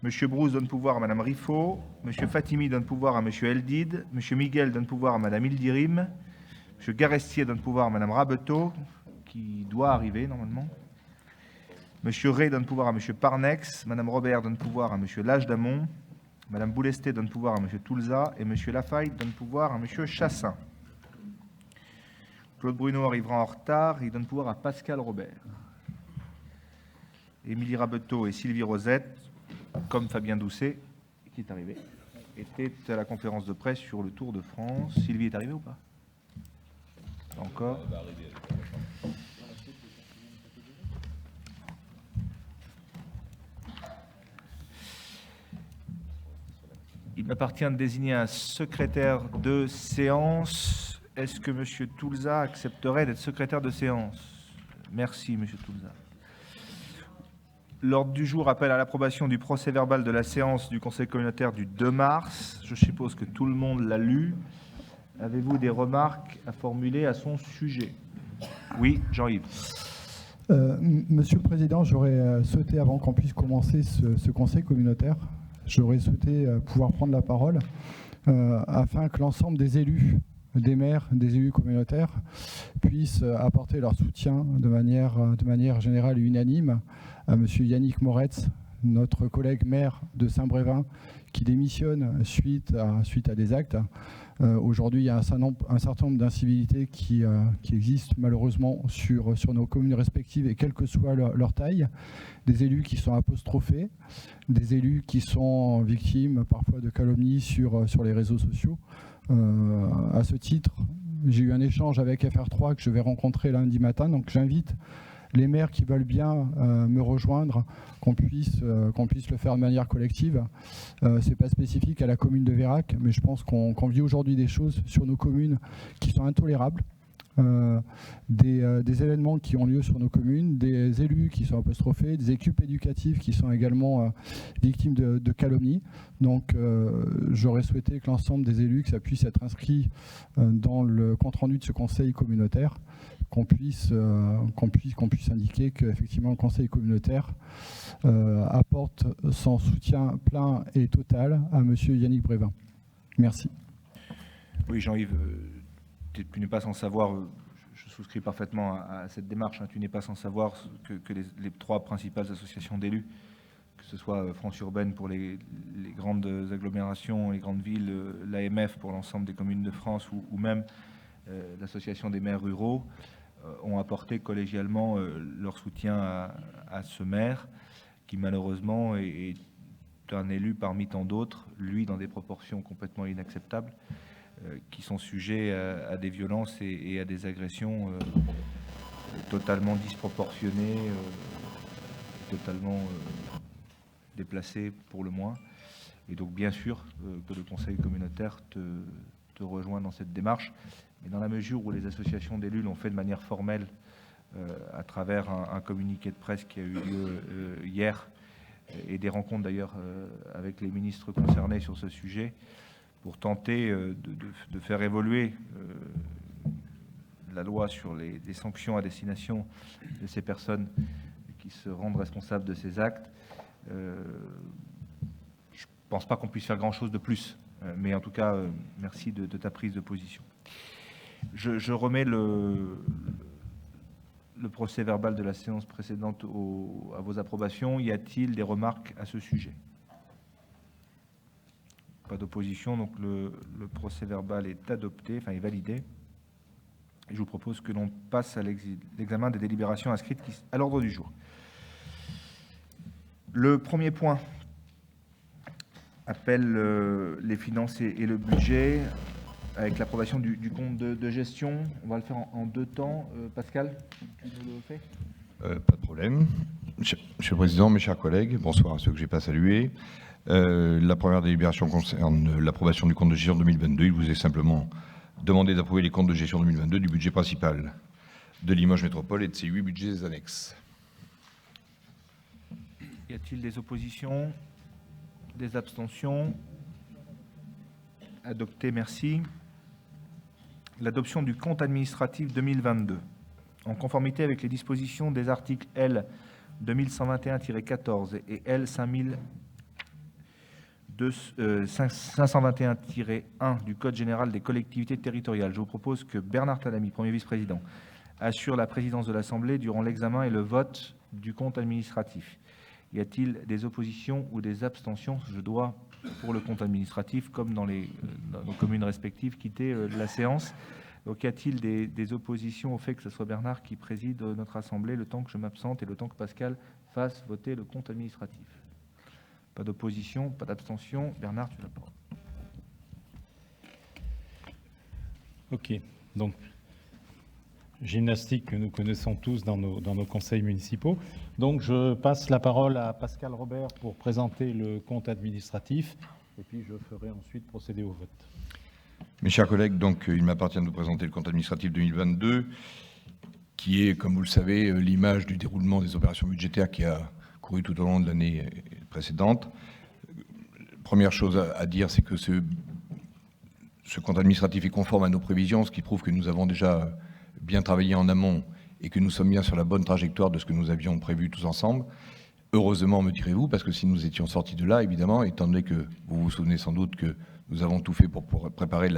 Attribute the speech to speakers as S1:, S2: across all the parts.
S1: M. Brousse donne pouvoir à Mme Riffaut. M. Fatimi donne pouvoir à M. Eldid. M. Miguel donne pouvoir à Mme Ildirim. M. Garestier donne pouvoir à Mme Rabeteau, qui doit arriver normalement. M. Ray donne pouvoir à M. Parnex. Mme Robert donne pouvoir à M. Lage-Damon. Mme Boulesté donne pouvoir à M. Toulza. Et M. Lafaille donne pouvoir à M. Chassin. Claude Bruno arrivera en retard. Il donne pouvoir à Pascal Robert. Émilie Rabeteau et Sylvie Rosette, comme Fabien Doucet, qui est arrivé, étaient à la conférence de presse sur le Tour de France. Sylvie est arrivée ou pas? Pas encore. Il m'appartient de désigner un secrétaire de séance. Est-ce que M. Toulza accepterait d'être secrétaire de séance? Merci, M. Toulza. L'ordre du jour appelle à l'approbation du procès-verbal de la séance du Conseil communautaire du 2 mars. Je suppose que tout le monde l'a lu. Avez-vous des remarques à formuler à son sujet? Oui, Jean-Yves.
S2: Monsieur le Président, j'aurais souhaité, avant qu'on puisse commencer ce Conseil communautaire, j'aurais souhaité pouvoir prendre la parole afin que l'ensemble des élus, des maires, des élus communautaires puissent apporter leur soutien de manière générale et unanime à M. Yannick Moretz, notre collègue maire de Saint-Brévin, qui démissionne suite à des actes. Aujourd'hui, il y a un certain nombre d'incivilités qui existent malheureusement sur nos communes respectives, et quelle que soit leur taille. Des élus qui sont apostrophés, des élus qui sont victimes parfois de calomnies sur les réseaux sociaux. À ce titre, j'ai eu un échange avec FR3 que je vais rencontrer lundi matin, donc j'invite les maires qui veulent bien me rejoindre, qu'on puisse le faire de manière collective. C'est pas spécifique à la commune de Vérac, mais je pense qu'on vit aujourd'hui des choses sur nos communes qui sont intolérables. Des événements qui ont lieu sur nos communes, des élus qui sont apostrophés, des équipes éducatives qui sont également victimes de calomnies. Donc j'aurais souhaité que l'ensemble des élus, que ça puisse être inscrit dans le compte-rendu de ce conseil communautaire, qu'on puisse indiquer qu'effectivement le conseil communautaire apporte son soutien plein et total à M. Yannick Brévin. Merci.
S1: Oui, Jean-Yves, tu n'es pas sans savoir, je souscris parfaitement à cette démarche, tu n'es pas sans savoir que les trois principales associations d'élus, que ce soit France Urbaine pour les grandes agglomérations, les grandes villes, l'AMF pour l'ensemble des communes de France ou même l'association des maires ruraux, ont apporté collégialement leur soutien à ce maire qui malheureusement est un élu parmi tant d'autres, lui dans des proportions complètement inacceptables, qui sont sujets à des violences et à des agressions totalement disproportionnées, totalement déplacées pour le moins. Et donc bien sûr que le conseil communautaire te rejoint dans cette démarche, mais dans la mesure où les associations d'élus l'ont fait de manière formelle à travers un communiqué de presse qui a eu lieu hier, et des rencontres d'ailleurs avec les ministres concernés sur ce sujet, pour tenter de faire évoluer la loi sur les sanctions à destination de ces personnes qui se rendent responsables de ces actes. Je ne pense pas qu'on puisse faire grand-chose de plus, mais en tout cas, merci de ta prise de position. Je remets le procès-verbal de la séance précédente à vos approbations. Y a-t-il des remarques à ce sujet? Pas d'opposition, donc le procès-verbal est adopté, enfin est validé. Et je vous propose que l'on passe à l'examen des délibérations inscrites à l'ordre du jour. Le premier point appelle les finances et le budget avec l'approbation du compte de gestion. On va le faire en deux temps. Pascal, tu nous le fais?
S3: Pas de problème. Monsieur le Président, mes chers collègues, bonsoir à ceux que je n'ai pas salués. La première délibération concerne l'approbation du compte de gestion 2022. Il vous est simplement demandé d'approuver les comptes de gestion 2022 du budget principal de Limoges Métropole et de ses 8 budgets annexes.
S1: Y a-t-il des oppositions? Des abstentions? Adopté, merci. L'adoption du compte administratif 2022. En conformité avec les dispositions des articles L 2121-14 et L 521-1 du Code général des collectivités territoriales. Je vous propose que Bernard Talamy, premier vice-président, assure la présidence de l'Assemblée durant l'examen et le vote du compte administratif. Y a-t-il des oppositions ou des abstentions? Je dois, pour le compte administratif, comme dans nos communes respectives, quitter la séance. Donc, y a-t-il des oppositions au fait que ce soit Bernard qui préside notre Assemblée le temps que je m'absente et le temps que Pascal fasse voter le compte administratif? Pas d'opposition, pas d'abstention. Bernard, tu as la parole.
S4: Ok, donc gymnastique que nous connaissons tous dans nos conseils municipaux. Donc je passe la parole à Pascal Robert pour présenter le compte administratif et puis je ferai ensuite procéder au vote.
S3: Mes chers collègues, donc il m'appartient de vous présenter le compte administratif 2022 qui est, comme vous le savez, l'image du déroulement des opérations budgétaires qui a couru tout au long de l'année précédente. Première chose à dire, c'est que ce compte administratif est conforme à nos prévisions, ce qui prouve que nous avons déjà bien travaillé en amont et que nous sommes bien sur la bonne trajectoire de ce que nous avions prévu tous ensemble. Heureusement, me direz-vous, parce que si nous étions sortis de là, évidemment, étant donné que vous vous souvenez sans doute que nous avons tout fait pour préparer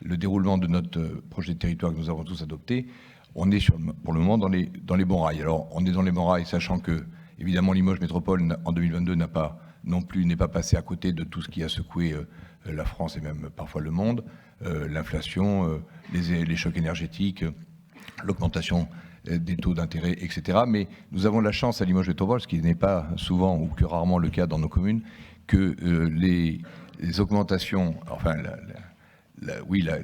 S3: le déroulement de notre projet de territoire que nous avons tous adopté, on est pour le moment dans les bons rails. Alors, on est dans les bons rails, sachant que, évidemment, Limoges Métropole, en 2022, n'est pas passé à côté de tout ce qui a secoué la France et même parfois le monde, l'inflation, les chocs énergétiques, l'augmentation des taux d'intérêt, etc. Mais nous avons la chance à Limoges Métropole, ce qui n'est pas souvent ou que rarement le cas dans nos communes, que les augmentations, enfin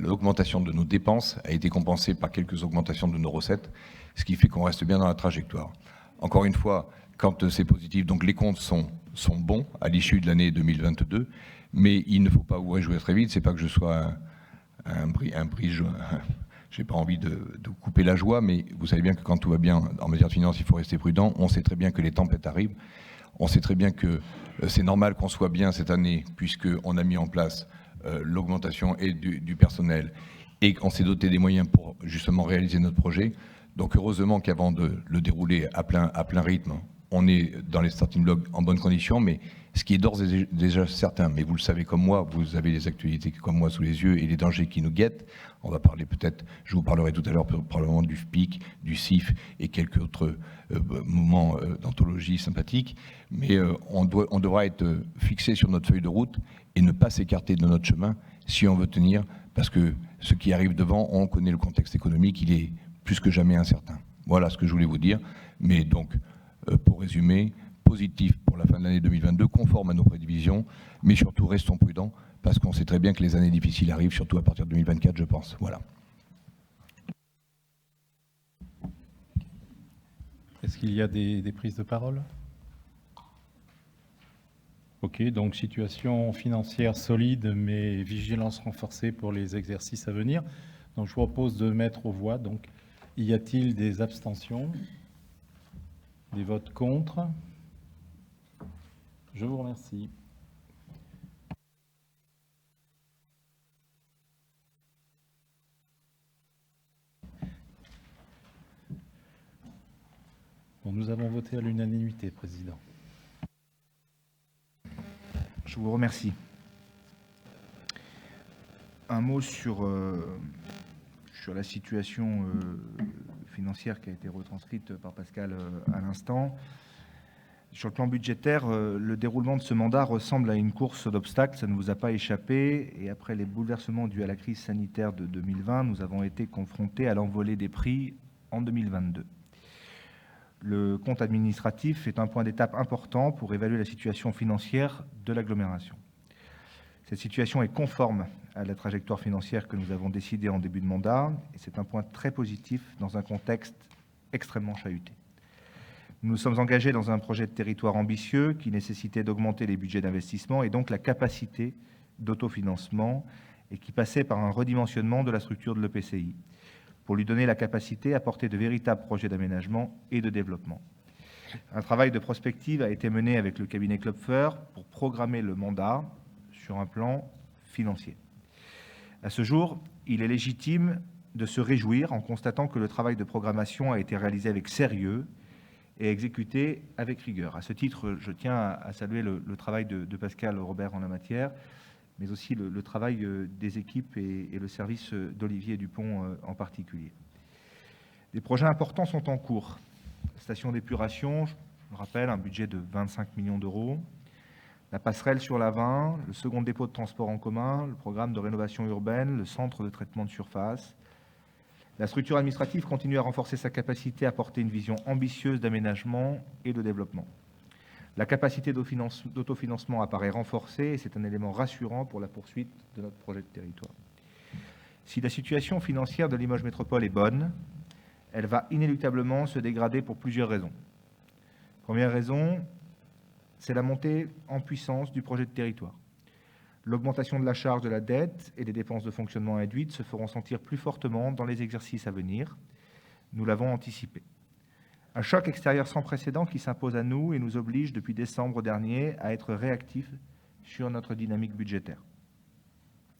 S3: l'augmentation de nos dépenses a été compensée par quelques augmentations de nos recettes, ce qui fait qu'on reste bien dans la trajectoire. Encore une fois, quand c'est positif, donc les comptes sont bons à l'issue de l'année 2022, mais il ne faut pas vous réjouir très vite. C'est pas que je sois j'ai pas envie de couper la joie, mais vous savez bien que quand tout va bien en matière de finances, il faut rester prudent. On sait très bien que les tempêtes arrivent. On sait très bien que c'est normal qu'on soit bien cette année, puisqu'on a mis en place l'augmentation et du personnel et qu'on s'est doté des moyens pour justement réaliser notre projet. Donc heureusement qu'avant de le dérouler à plein rythme, on est dans les starting blocks en bonnes conditions, mais ce qui est d'ores et déjà certain, mais vous le savez comme moi, vous avez les actualités comme moi sous les yeux et les dangers qui nous guettent. On va parler peut-être, je vous parlerai tout à l'heure probablement du FPIC, du CIF et quelques autres moments d'anthologie sympathiques, mais on devra être fixé sur notre feuille de route et ne pas s'écarter de notre chemin si on veut tenir, parce que ce qui arrive devant, on connaît le contexte économique, il est plus que jamais incertain. Voilà ce que je voulais vous dire, mais donc, pour résumer, positif pour la fin de l'année 2022, conforme à nos prévisions, mais surtout restons prudents, parce qu'on sait très bien que les années difficiles arrivent, surtout à partir de 2024, je pense. Voilà.
S4: Est-ce qu'il y a des prises de parole? Ok, donc situation financière solide, mais vigilance renforcée pour les exercices à venir. Donc je vous propose de mettre aux voix. Donc, y a-t-il des abstentions? Des votes contre? Je vous remercie. Bon, nous avons voté à l'unanimité, Président.
S1: Je vous remercie. Un mot sur la situation financière qui a été retranscrite par Pascal à l'instant. Sur le plan budgétaire, le déroulement de ce mandat ressemble à une course d'obstacles, ça ne vous a pas échappé. Et après les bouleversements dus à la crise sanitaire de 2020, nous avons été confrontés à l'envolée des prix en 2022. Le compte administratif est un point d'étape important pour évaluer la situation financière de l'agglomération. Cette situation est conforme à la trajectoire financière que nous avons décidée en début de mandat, et c'est un point très positif dans un contexte extrêmement chahuté. Nous nous sommes engagés dans un projet de territoire ambitieux qui nécessitait d'augmenter les budgets d'investissement et donc la capacité d'autofinancement, et qui passait par un redimensionnement de la structure de l'EPCI, pour lui donner la capacité à porter de véritables projets d'aménagement et de développement. Un travail de prospective a été mené avec le cabinet Klopfer pour programmer le mandat sur un plan financier. À ce jour, il est légitime de se réjouir en constatant que le travail de programmation a été réalisé avec sérieux et exécutés avec rigueur. À ce titre, je tiens à saluer le travail de Pascal Robert en la matière, mais aussi le travail des équipes et le service d'Olivier Dupont en particulier. Des projets importants sont en cours. Station d'épuration, je le rappelle, un budget de 25 millions d'euros. La passerelle sur l'Avin, le second dépôt de transport en commun, le programme de rénovation urbaine, le centre de traitement de surface. La structure administrative continue à renforcer sa capacité à porter une vision ambitieuse d'aménagement et de développement. La capacité d'autofinancement apparaît renforcée et c'est un élément rassurant pour la poursuite de notre projet de territoire. Si la situation financière de Limoges Métropole est bonne, elle va inéluctablement se dégrader pour plusieurs raisons. Première raison, c'est la montée en puissance du projet de territoire. L'augmentation de la charge de la dette et des dépenses de fonctionnement induites se feront sentir plus fortement dans les exercices à venir. Nous l'avons anticipé. Un choc extérieur sans précédent qui s'impose à nous et nous oblige depuis décembre dernier à être réactifs sur notre dynamique budgétaire.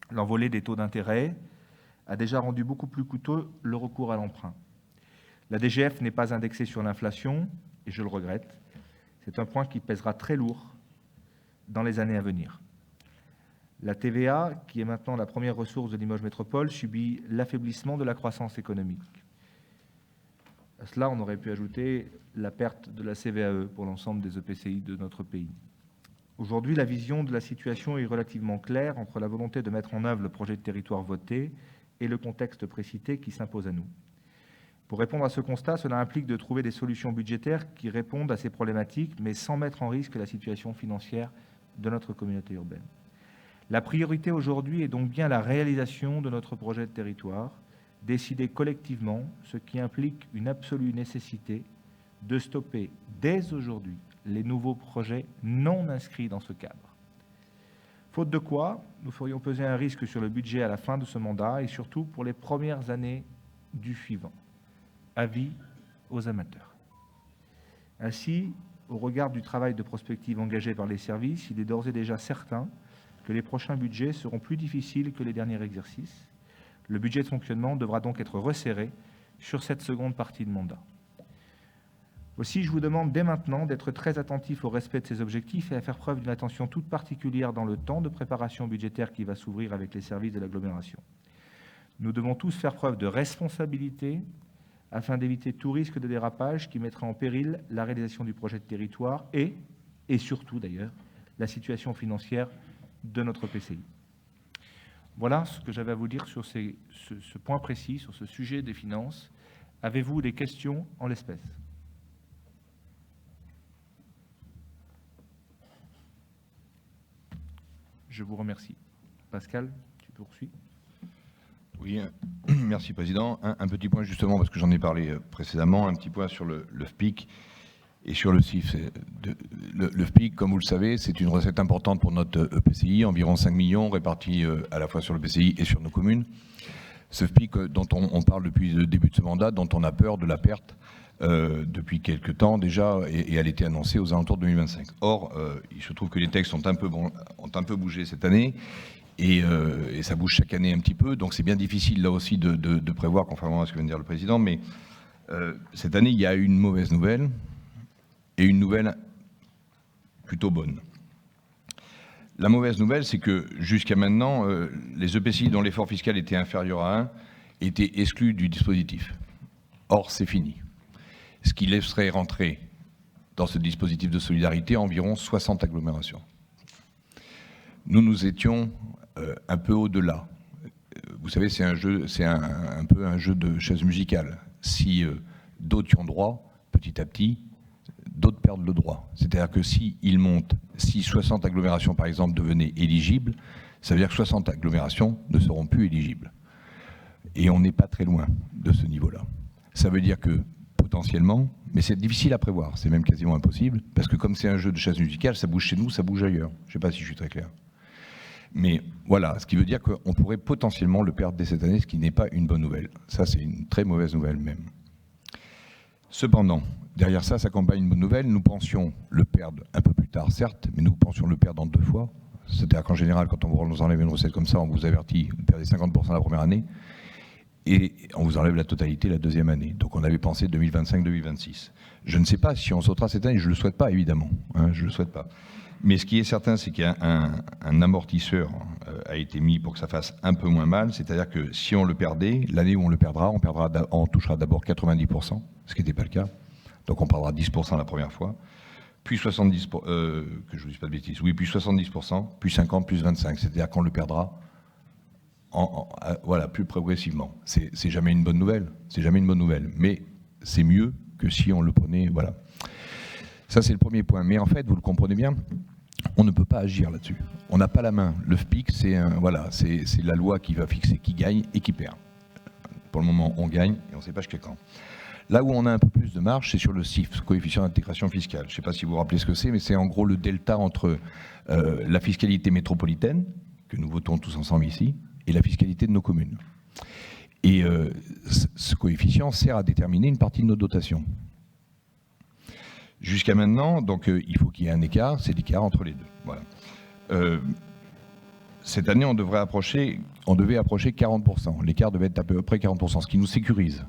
S1: L'envolée des taux d'intérêt a déjà rendu beaucoup plus coûteux le recours à l'emprunt. La DGF n'est pas indexée sur l'inflation, et je le regrette. C'est un point qui pèsera très lourd dans les années à venir. La TVA, qui est maintenant la première ressource de Limoges Métropole, subit l'affaiblissement de la croissance économique. À cela, on aurait pu ajouter la perte de la CVAE pour l'ensemble des EPCI de notre pays. Aujourd'hui, la vision de la situation est relativement claire entre la volonté de mettre en œuvre le projet de territoire voté et le contexte précité qui s'impose à nous. Pour répondre à ce constat, cela implique de trouver des solutions budgétaires qui répondent à ces problématiques, mais sans mettre en risque la situation financière de notre communauté urbaine. La priorité aujourd'hui est donc bien la réalisation de notre projet de territoire, décidé collectivement, ce qui implique une absolue nécessité de stopper dès aujourd'hui les nouveaux projets non inscrits dans ce cadre. Faute de quoi, nous ferions peser un risque sur le budget à la fin de ce mandat et surtout pour les premières années du suivant. Avis aux amateurs. Ainsi, au regard du travail de prospective engagé par les services, il est d'ores et déjà certain que les prochains budgets seront plus difficiles que les derniers exercices. Le budget de fonctionnement devra donc être resserré sur cette seconde partie de mandat. Aussi, je vous demande dès maintenant d'être très attentif au respect de ces objectifs et à faire preuve d'une attention toute particulière dans le temps de préparation budgétaire qui va s'ouvrir avec les services de l'agglomération. Nous devons tous faire preuve de responsabilité afin d'éviter tout risque de dérapage qui mettrait en péril la réalisation du projet de territoire et surtout d'ailleurs, la situation financière de notre PCI. Voilà ce que j'avais à vous dire sur ce point précis, sur ce sujet des finances. Avez-vous des questions en l'espèce ? Je vous remercie. Pascal, tu poursuis.
S3: Oui, merci Président. Un petit point justement, parce que j'en ai parlé précédemment, un petit point sur le FPIC et sur le CIF. Le FPIC, comme vous le savez, c'est une recette importante pour notre EPCI, environ 5 millions répartis à la fois sur le PCI et sur nos communes. Ce FPIC dont on parle depuis le début de ce mandat, dont on a peur de la perte depuis quelques temps déjà, et elle était annoncée aux alentours de 2025. Or, il se trouve que les textes ont un peu bougé cette année, et ça bouge chaque année un petit peu, donc c'est bien difficile là aussi de prévoir, conformément à ce que vient de dire le Président, mais cette année, il y a une mauvaise nouvelle, et une nouvelle plutôt bonne. La mauvaise nouvelle, c'est que jusqu'à maintenant, les EPCI dont l'effort fiscal était inférieur à 1 étaient exclus du dispositif. Or, c'est fini. Ce qui laisserait rentrer dans ce dispositif de solidarité environ 60 agglomérations. Nous étions un peu au-delà. Vous savez, c'est un peu un jeu de chaise musicale. Si d'autres y ont droit, petit à petit, d'autres perdent le droit. C'est-à-dire que si 60 agglomérations, par exemple, devenaient éligibles, ça veut dire que 60 agglomérations ne seront plus éligibles. Et on n'est pas très loin de ce niveau-là. Ça veut dire que, potentiellement, mais c'est difficile à prévoir, c'est même quasiment impossible, parce que comme c'est un jeu de chaise musicale, ça bouge chez nous, ça bouge ailleurs. Je ne sais pas si je suis très clair. Mais voilà, ce qui veut dire qu'on pourrait potentiellement le perdre dès cette année, ce qui n'est pas une bonne nouvelle. Ça, c'est une très mauvaise nouvelle même. Cependant, derrière ça s'accompagne une bonne nouvelle. Nous pensions le perdre un peu plus tard, certes, mais nous pensions le perdre en 2 fois. C'est-à-dire qu'en général, quand on vous enlève une recette comme ça, on vous avertit, vous perdez 50% la première année. et on vous enlève la totalité la deuxième année. Donc on avait pensé 2025-2026. Je ne sais pas si on sautera cette année, je ne le souhaite pas évidemment, hein, je ne le souhaite pas. Mais ce qui est certain, c'est qu'il y a un amortisseur a été mis pour que ça fasse un peu moins mal, c'est-à-dire que si on le perdait, l'année où on le perdra, on touchera d'abord 90%, ce qui n'était pas le cas. Donc on perdra 10% la première fois, puis 70%, que je ne vous dise pas de bêtises, oui, puis 70%, puis 50%, plus 25%, c'est-à-dire qu'on le perdra voilà, plus progressivement. C'est jamais une bonne nouvelle, c'est jamais une bonne nouvelle, mais c'est mieux que si on le prenait, voilà. Ça, c'est le premier point. Mais en fait, vous le comprenez bien, on ne peut pas agir là-dessus. On n'a pas la main. Le FPIC, c'est la loi qui va fixer qui gagne et qui perd. Pour le moment, on gagne et on ne sait pas jusqu'à quand. Là où on a un peu plus de marge, c'est sur le CIF, coefficient d'intégration fiscale. Je ne sais pas si vous vous rappelez ce que c'est, mais c'est en gros le delta entre la fiscalité métropolitaine, que nous votons tous ensemble ici, et la fiscalité de nos communes. Et ce coefficient sert à déterminer une partie de nos dotations. Jusqu'à maintenant, donc il faut qu'il y ait un écart, c'est l'écart entre les deux. Voilà. Cette année, on devait approcher 40%. L'écart devait être à peu près 40%, ce qui nous sécurise.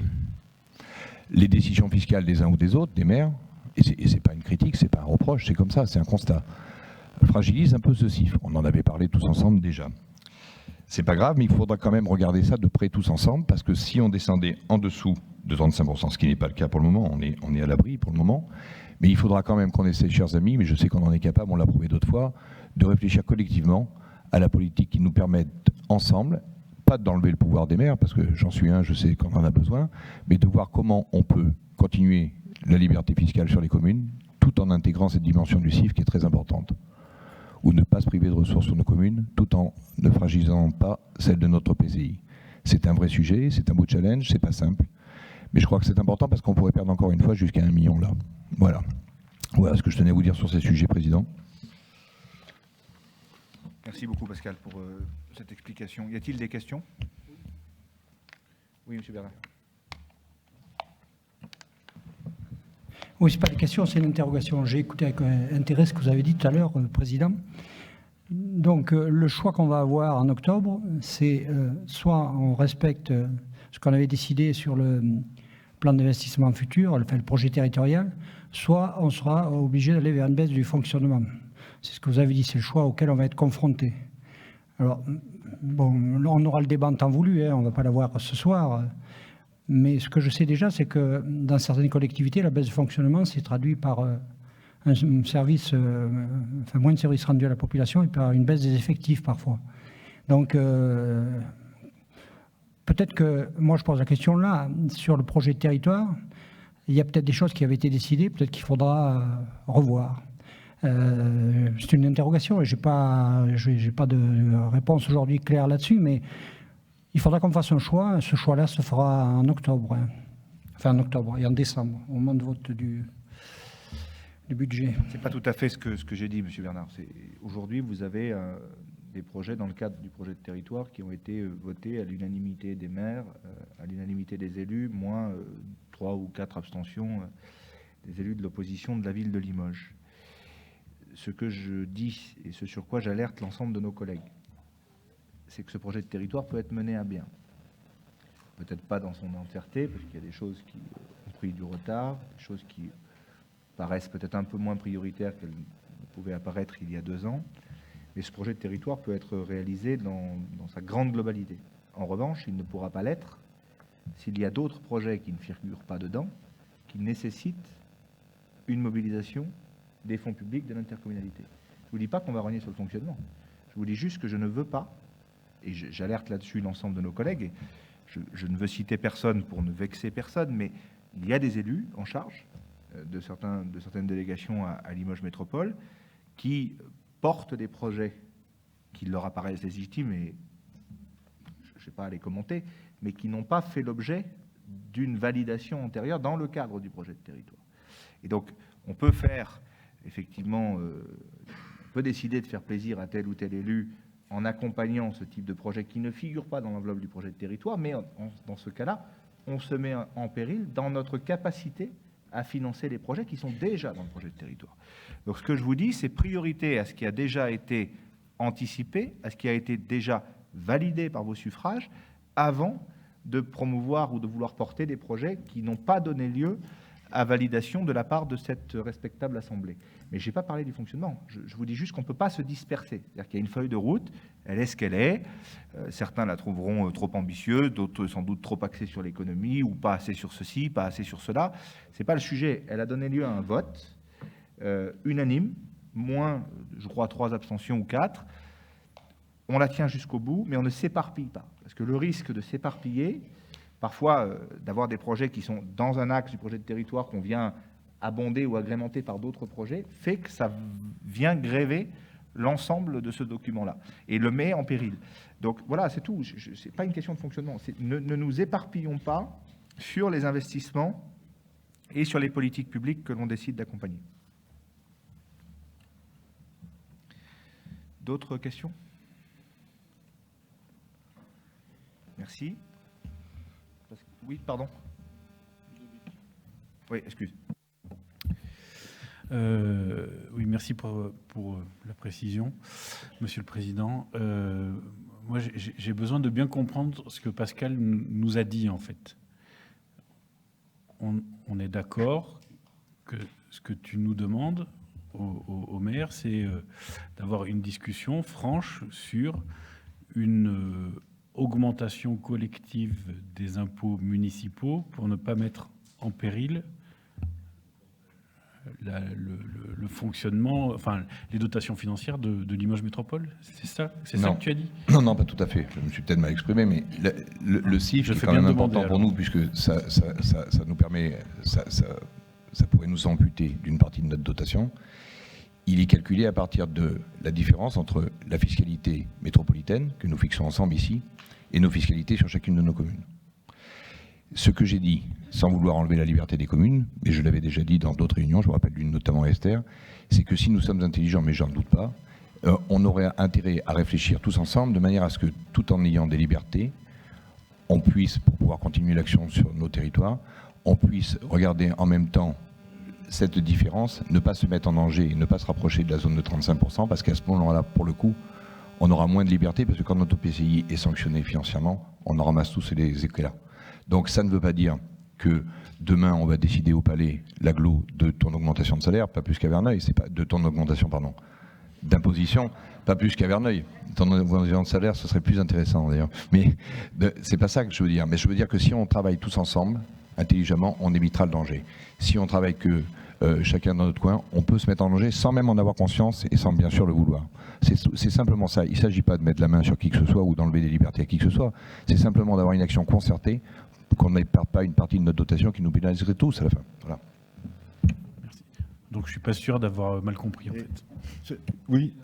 S3: Les décisions fiscales des uns ou des autres, des maires, et c'est pas une critique, c'est pas un reproche, c'est comme ça, c'est un constat, fragilise un peu ce CIF. On en avait parlé tous ensemble déjà. C'est pas grave, mais il faudra quand même regarder ça de près tous ensemble, parce que si on descendait en dessous de 35%, ce qui n'est pas le cas pour le moment, on est à l'abri pour le moment, mais il faudra quand même qu'on essaie, chers amis, mais je sais qu'on en est capable, on l'a prouvé d'autres fois, de réfléchir collectivement à la politique qui nous permette ensemble, pas d'enlever le pouvoir des maires, parce que j'en suis un, je sais qu'on en a besoin, mais de voir comment on peut continuer la liberté fiscale sur les communes, tout en intégrant cette dimension du CIF qui est très importante. Ou ne pas se priver de ressources sur nos communes, tout en ne fragilisant pas celle de notre PCI. C'est un vrai sujet, c'est un beau challenge, c'est pas simple. Mais je crois que c'est important parce qu'on pourrait perdre encore une fois jusqu'à 1 million là. Voilà. Voilà ce que je tenais à vous dire sur ces sujets, Président.
S1: Merci beaucoup, Pascal, pour cette explication. Y a-t-il des questions? Oui, M. Bernard.
S5: Oui, ce n'est pas des questions, c'est une interrogation. J'ai écouté avec intérêt ce que vous avez dit tout à l'heure, Président. Donc, le choix qu'on va avoir en octobre, c'est soit on respecte ce qu'on avait décidé sur le plan d'investissement futur, enfin, le projet territorial, soit on sera obligé d'aller vers une baisse du fonctionnement. C'est ce que vous avez dit, c'est le choix auquel on va être confronté. Alors, bon, on aura le débat en temps voulu, hein, on ne va pas l'avoir ce soir. Mais ce que je sais déjà, c'est que dans certaines collectivités, la baisse de fonctionnement s'est traduite par un service, enfin moins de services rendus à la population et par une baisse des effectifs parfois. Donc, peut-être que, moi je pose la question là, sur le projet de territoire, il y a peut-être des choses qui avaient été décidées, peut-être qu'il faudra revoir. C'est une interrogation et j'ai pas de réponse aujourd'hui claire là-dessus, mais il faudra qu'on fasse un choix. Ce choix-là se fera en octobre. Hein. Enfin, en octobre et en décembre, au moment de vote du budget.
S1: Ce n'est pas tout à fait ce que j'ai dit, M. Bernard. Aujourd'hui, vous avez des projets dans le cadre du projet de territoire qui ont été votés à l'unanimité des maires, à l'unanimité des élus, moins 3 ou 4 abstentions des élus de l'opposition de la ville de Limoges. Ce que je dis et ce sur quoi j'alerte l'ensemble de nos collègues, c'est que ce projet de territoire peut être mené à bien. Peut-être pas dans son entièreté, parce qu'il y a des choses qui ont pris du retard, des choses qui paraissent peut-être un peu moins prioritaires qu'elles pouvaient apparaître il y a 2 ans, mais ce projet de territoire peut être réalisé dans sa grande globalité. En revanche, il ne pourra pas l'être s'il y a d'autres projets qui ne figurent pas dedans, qui nécessitent une mobilisation des fonds publics de l'intercommunalité. Je ne vous dis pas qu'on va rogner sur le fonctionnement. Je vous dis juste que je ne veux pas, et j'alerte là-dessus l'ensemble de nos collègues, et je ne veux citer personne pour ne vexer personne, mais il y a des élus en charge de certaines délégations à Limoges Métropole qui portent des projets qui leur apparaissent légitimes, et je ne sais pas à les commenter, mais qui n'ont pas fait l'objet d'une validation antérieure dans le cadre du projet de territoire. Et donc, on peut faire, effectivement, on peut décider de faire plaisir à tel ou tel élu en accompagnant ce type de projet qui ne figure pas dans l'enveloppe du projet de territoire, mais dans ce cas-là, on se met en péril dans notre capacité à financer les projets qui sont déjà dans le projet de territoire. Donc ce que je vous dis, c'est priorité à ce qui a déjà été anticipé, à ce qui a été déjà validé par vos suffrages, avant de promouvoir ou de vouloir porter des projets qui n'ont pas donné lieu à validation de la part de cette respectable assemblée. Mais je n'ai pas parlé du fonctionnement. Je vous dis juste qu'on ne peut pas se disperser. C'est-à-dire qu'il y a une feuille de route, elle est ce qu'elle est. Certains la trouveront trop ambitieuse, d'autres sans doute trop axée sur l'économie, ou pas assez sur ceci, pas assez sur cela. Ce n'est pas le sujet. Elle a donné lieu à un vote unanime, moins, je crois, 3 abstentions ou 4. On la tient jusqu'au bout, mais on ne s'éparpille pas. Parce que le risque de s'éparpiller, parfois d'avoir des projets qui sont dans un axe du projet de territoire qu'on vient abonder ou agrémenter par d'autres projets, fait que ça vient gréver l'ensemble de ce document-là et le met en péril. Donc voilà, c'est tout. Ce n'est pas une question de fonctionnement. Ne nous éparpillons pas sur les investissements et sur les politiques publiques que l'on décide d'accompagner. D'autres questions ? Merci. Oui, pardon. Oui, excuse.
S6: Oui, merci pour la précision, Monsieur le Président. Moi, j'ai besoin de bien comprendre ce que Pascal nous a dit, en fait. On est d'accord que ce que tu nous demandes au maire, c'est d'avoir une discussion franche sur une augmentation collective des impôts municipaux pour ne pas mettre en péril le fonctionnement, enfin les dotations financières de Limoges Métropole. C'est ça que tu as dit?
S3: Non, pas tout à fait. Je me suis peut-être mal exprimé, mais le CIF est quand même important pour nous, puisque ça nous permet, ça pourrait nous amputer d'une partie de notre dotation. Il est calculé à partir de la différence entre la fiscalité métropolitaine, que nous fixons ensemble ici, et nos fiscalités sur chacune de nos communes. Ce que j'ai dit, sans vouloir enlever la liberté des communes, mais je l'avais déjà dit dans d'autres réunions, je me rappelle d'une notamment à Esther, c'est que si nous sommes intelligents, mais j'en doute pas, on aurait intérêt à réfléchir tous ensemble de manière à ce que, tout en ayant des libertés, on puisse, pour pouvoir continuer l'action sur nos territoires, on puisse regarder en même temps cette différence, ne pas se mettre en danger et ne pas se rapprocher de la zone de 35%, parce qu'à ce moment-là, pour le coup, on aura moins de liberté, parce que quand notre PCI est sanctionné financièrement, on en ramasse tous les éclats. Donc ça ne veut pas dire que demain, on va décider au Palais, l'agglo, de ton augmentation de salaire, pas plus qu'à Verneuil, c'est pas de ton augmentation, pardon, d'imposition, pas plus qu'à Verneuil. Ton augmentation de salaire, ce serait plus intéressant d'ailleurs. Mais c'est pas ça que je veux dire. Mais je veux dire que si on travaille tous ensemble, intelligemment, on évitera le danger. Si on travaille que chacun dans notre coin, on peut se mettre en danger sans même en avoir conscience et sans bien sûr le vouloir. C'est simplement ça. Il ne s'agit pas de mettre la main sur qui que ce soit ou d'enlever des libertés à qui que ce soit. C'est simplement d'avoir une action concertée, qu'on ne perde pas une partie de notre dotation qui nous pénaliserait tous à la fin. Voilà.
S6: Merci. Donc je ne suis pas sûr d'avoir mal compris en fait.
S7: Oui.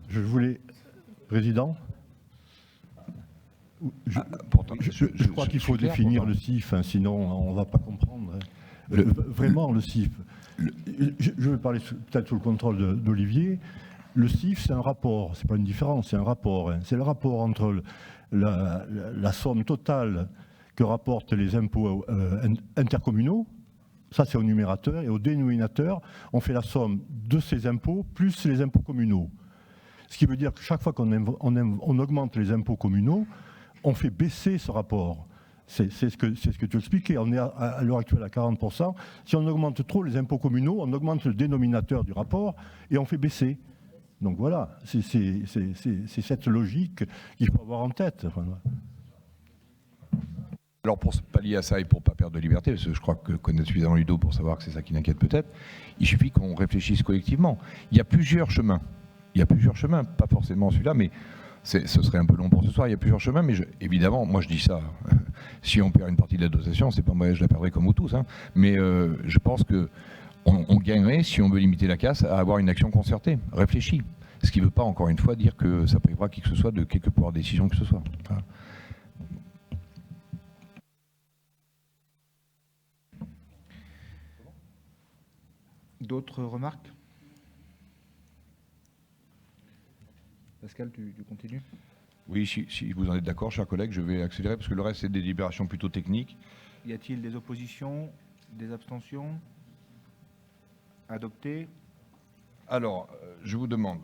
S7: Je voulais... Président, je crois qu'il faut définir le CIF, hein, sinon on ne va pas comprendre. Hein. Vraiment, le CIF. Je vais parler peut-être sous le contrôle d'Olivier. Le CIF, c'est un rapport, c'est pas une différence, c'est un rapport. Hein. C'est le rapport entre la somme totale que rapportent les impôts intercommunaux, ça c'est au numérateur, et au dénominateur, on fait la somme de ces impôts plus les impôts communaux. Ce qui veut dire que chaque fois qu'on augmente les impôts communaux, on fait baisser ce rapport. C'est ce que tu expliquais. On est à l'heure actuelle à 40%. Si on augmente trop les impôts communaux, on augmente le dénominateur du rapport et on fait baisser. Donc voilà, c'est cette logique qu'il faut avoir en tête.
S3: Alors pour se pallier à ça et pour ne pas perdre de liberté, parce que je crois que connaître suffisamment Ludo pour savoir que c'est ça qui l'inquiète peut-être, il suffit qu'on réfléchisse collectivement. Il y a plusieurs chemins. Pas forcément celui-là, mais ce serait un peu long pour ce soir. Il y a plusieurs chemins, mais évidemment, moi je dis ça, si on perd une partie de la dotation, c'est pas moi, je la perdrai comme vous tous, hein, mais je pense qu'on gagnerait, si on veut limiter la casse, à avoir une action concertée, réfléchie. Ce qui ne veut pas, encore une fois, dire que ça privera qui que ce soit de quelque pouvoir de décision que ce soit. Voilà.
S1: D'autres remarques ? Pascal, tu continues ?
S3: Oui, si vous en êtes d'accord, chers collègues, je vais accélérer, parce que le reste, c'est des délibérations plutôt techniques.
S1: Y a-t-il des oppositions, des abstentions ? Adopté ?
S3: Alors, je vous demande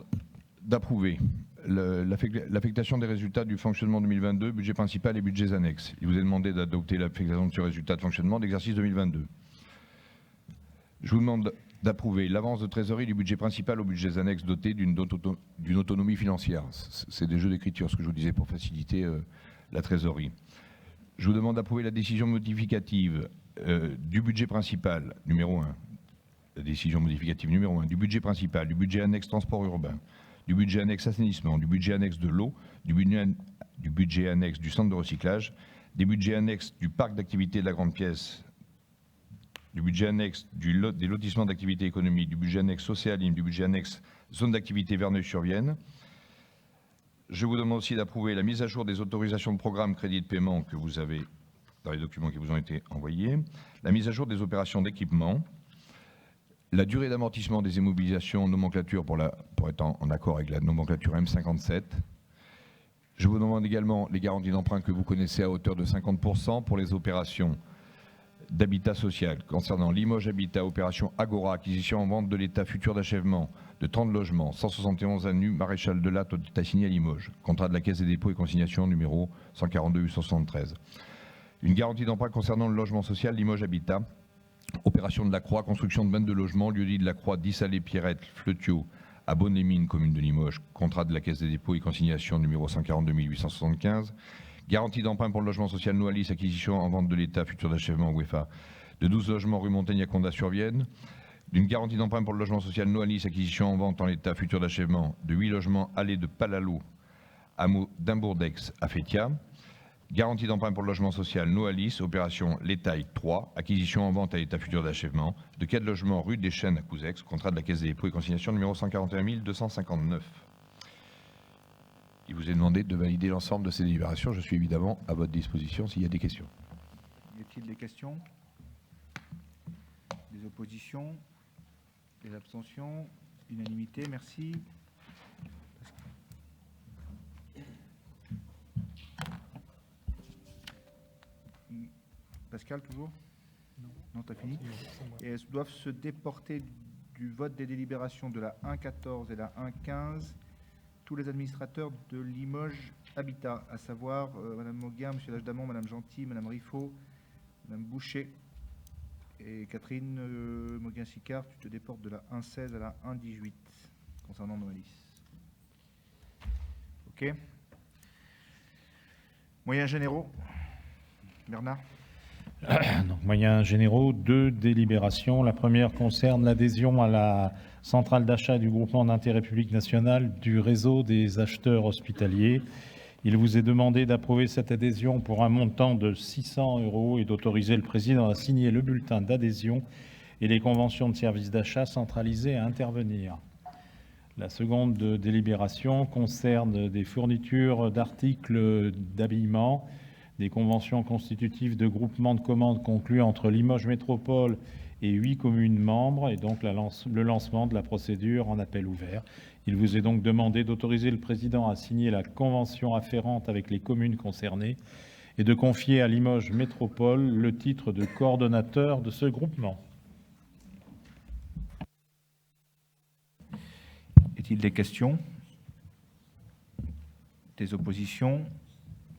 S3: d'approuver l'affectation des résultats du fonctionnement 2022, budget principal et budgets annexes. Il vous est demandé d'adopter l'affectation de ce résultat de fonctionnement d'exercice 2022. Je vous demande d'approuver l'avance de trésorerie du budget principal aux budgets annexes dotés d'une autonomie financière. C'est des jeux d'écriture, ce que je vous disais, pour faciliter la trésorerie. Je vous demande d'approuver la décision modificative du budget principal, numéro 1, la décision modificative numéro 1, du budget principal, du budget annexe transport urbain, du budget annexe assainissement, du budget annexe de l'eau, du budget annexe du centre de recyclage, des budgets annexes du parc d'activités de la grande pièce, du budget annexe des lotissements d'activités économiques, du budget annexe Océalim, du budget annexe zone d'activité Verneuil-sur-Vienne. Je vous demande aussi d'approuver la mise à jour des autorisations de programme crédit de paiement que vous avez dans les documents qui vous ont été envoyés, la mise à jour des opérations d'équipement, la durée d'amortissement des immobilisations nomenclature pour être en accord avec la nomenclature M57. Je vous demande également les garanties d'emprunt que vous connaissez à hauteur de 50% pour les opérations d'habitat social concernant Limoges Habitat, opération Agora, acquisition en vente de l'état futur d'achèvement de 30 logements, 171 avenue Maréchal Delatte, Tassigny à Limoges, contrat de la Caisse des dépôts et consignations numéro 142 873. Une garantie d'emprunt concernant le logement social Limoges Habitat, opération de la Croix, construction de 22 logements, lieu-dit de la Croix, 10 allées Pierrette, Fleutiot, à Bonnes-les-Mines, commune de Limoges, contrat de la Caisse des dépôts et consignations numéro 142 875. Garantie d'emprunt pour le logement social Noalis, acquisition en vente de l'état futur d'achèvement UEFA de 12 logements rue Montaigne-à-Condat-sur-Vienne. D'une garantie d'emprunt pour le logement social Noalis, acquisition en vente en l'état futur d'achèvement de 8 logements allée de Palalo, hameau d'Imbourdex à Fétia. Garantie d'emprunt pour le logement social Noalis, opération L'Étail 3, acquisition en vente à l'état futur d'achèvement de 4 logements rue des Chênes à Couzex, contrat de la Caisse des dépôts et consignations numéro 141 259. Il vous est demandé de valider l'ensemble de ces délibérations. Je suis évidemment à votre disposition s'il y a des questions.
S1: Y a-t-il des questions? Des oppositions? Des abstentions? Unanimité, merci. Pascal, toujours? Non, t'as fini? Et elles doivent se déporter du vote des délibérations de la 1.14 et la 1.15 tous les administrateurs de Limoges Habitat, à savoir Madame Mauguin, Monsieur Lagedamont, Madame Gentil, Madame Riffaut, Madame Boucher et Catherine Mauguin-Sicard. Tu te déportes de la 1.16 à la 1.18 concernant Noalis. Ok. Moyens généraux. Bernard.
S4: Donc, moyens généraux, 2 délibérations. La première concerne l'adhésion à la centrale d'achat du groupement d'intérêt public national du réseau des acheteurs hospitaliers. Il vous est demandé d'approuver cette adhésion pour un montant de 600 € et d'autoriser le président à signer le bulletin d'adhésion et les conventions de services d'achat centralisées à intervenir. La seconde délibération concerne des fournitures d'articles d'habillement, des conventions constitutives de groupements de commandes conclues entre Limoges Métropole et 8 communes membres, et donc le lancement de la procédure en appel ouvert. Il vous est donc demandé d'autoriser le président à signer la convention afférente avec les communes concernées et de confier à Limoges Métropole le titre de coordonnateur de ce groupement.
S1: Est-il des questions? Des oppositions?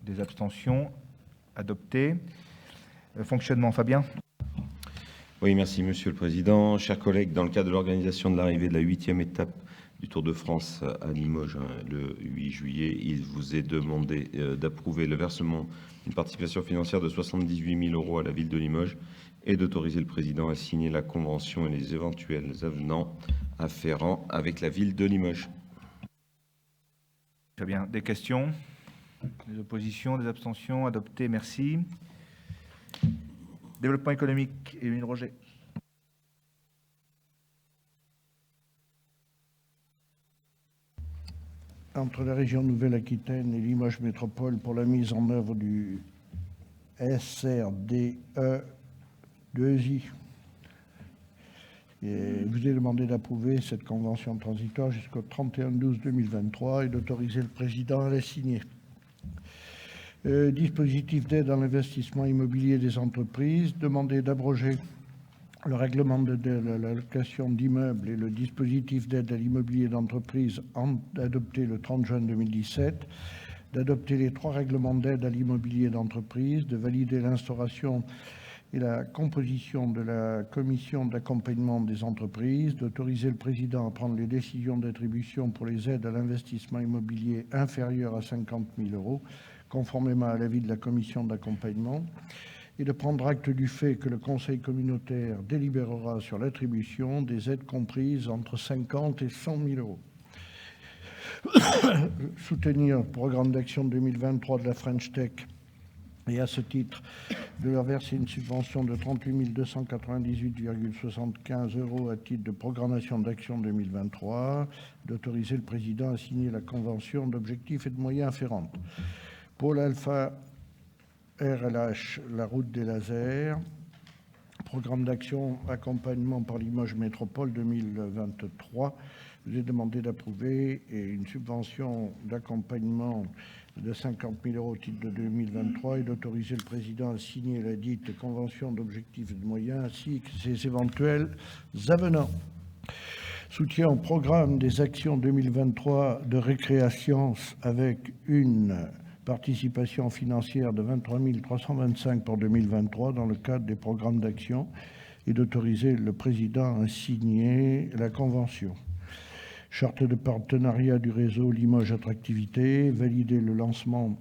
S1: Des abstentions? Adopté. Fonctionnement, Fabien.
S8: Oui, merci Monsieur le Président. Chers collègues, dans le cadre de l'organisation de l'arrivée de la 8e étape du Tour de France à Limoges le 8 juillet, il vous est demandé d'approuver le versement d'une participation financière de 78 000 € à la ville de Limoges et d'autoriser le Président à signer la convention et les éventuels avenants afférents avec la ville de Limoges.
S1: Très bien. Des questions? Des oppositions, des abstentions? Adopté, merci. Développement économique, Émile Roger.
S9: Entre la région Nouvelle-Aquitaine et Limoges Métropole pour la mise en œuvre du SRDE 2I. Et vous est demandé d'approuver cette convention transitoire jusqu'au 31/12/2023 et d'autoriser le président à la signer. Dispositif d'aide à l'investissement immobilier des entreprises, demander d'abroger le règlement de la location d'immeubles et le dispositif d'aide à l'immobilier d'entreprise adopté le 30 juin 2017, d'adopter les 3 règlements d'aide à l'immobilier d'entreprise, de valider l'instauration et la composition de la commission d'accompagnement des entreprises, d'autoriser le président à prendre les décisions d'attribution pour les aides à l'investissement immobilier inférieures à 50 000 €, conformément à l'avis de la commission d'accompagnement, et de prendre acte du fait que le Conseil communautaire délibérera sur l'attribution des aides comprises entre 50 et 100 000 €. Soutenir le programme d'action 2023 de la French Tech et à ce titre de leur verser une subvention de 38 298,75 € à titre de programmation d'action 2023, d'autoriser le président à signer la convention d'objectifs et de moyens afférentes. Pôle Alpha RLH, la route des lasers, programme d'action accompagnement par Limoges Métropole 2023, je vous ai demandé d'approuver et une subvention d'accompagnement de 50 000 € au titre de 2023 et d'autoriser le président à signer la dite convention d'objectifs et de moyens ainsi que ses éventuels avenants. Soutien au programme des actions 2023 de récréation avec une participation financière de 23 325 pour 2023 dans le cadre des programmes d'action et d'autoriser le président à signer la convention. Charte de partenariat du réseau Limoges Attractivité, valider le lancement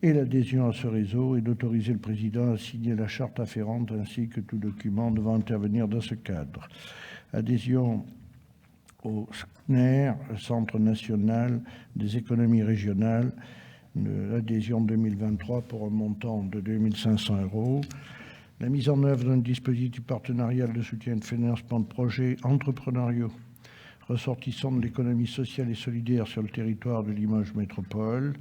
S9: et l'adhésion à ce réseau et d'autoriser le président à signer la charte afférente ainsi que tout document devant intervenir dans ce cadre. Adhésion au SNER, Centre national des économies régionales, l'adhésion 2023 pour un montant de 2 500 €. La mise en œuvre d'un dispositif partenarial de soutien et de financement de projets entrepreneuriaux ressortissant de l'économie sociale et solidaire sur le territoire de Limoges Métropole.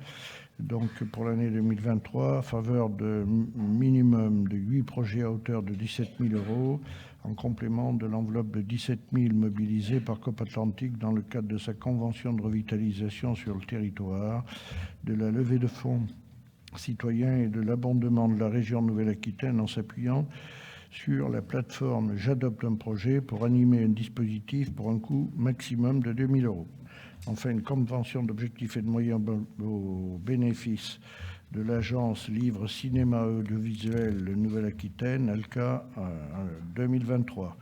S9: Donc pour l'année 2023, à faveur de minimum de 8 projets à hauteur de 17 000 €, en complément de l'enveloppe de 17 000 mobilisée par COP Atlantique dans le cadre de sa convention de revitalisation sur le territoire, de la levée de fonds citoyens et de l'abondement de la région Nouvelle-Aquitaine en s'appuyant sur la plateforme J'adopte un projet pour animer un dispositif pour un coût maximum de 2 000 €. Enfin, une convention d'objectifs et de moyens au bénéfice de l'agence Livre Cinéma Audiovisuel Nouvelle-Aquitaine, ALCA 2023.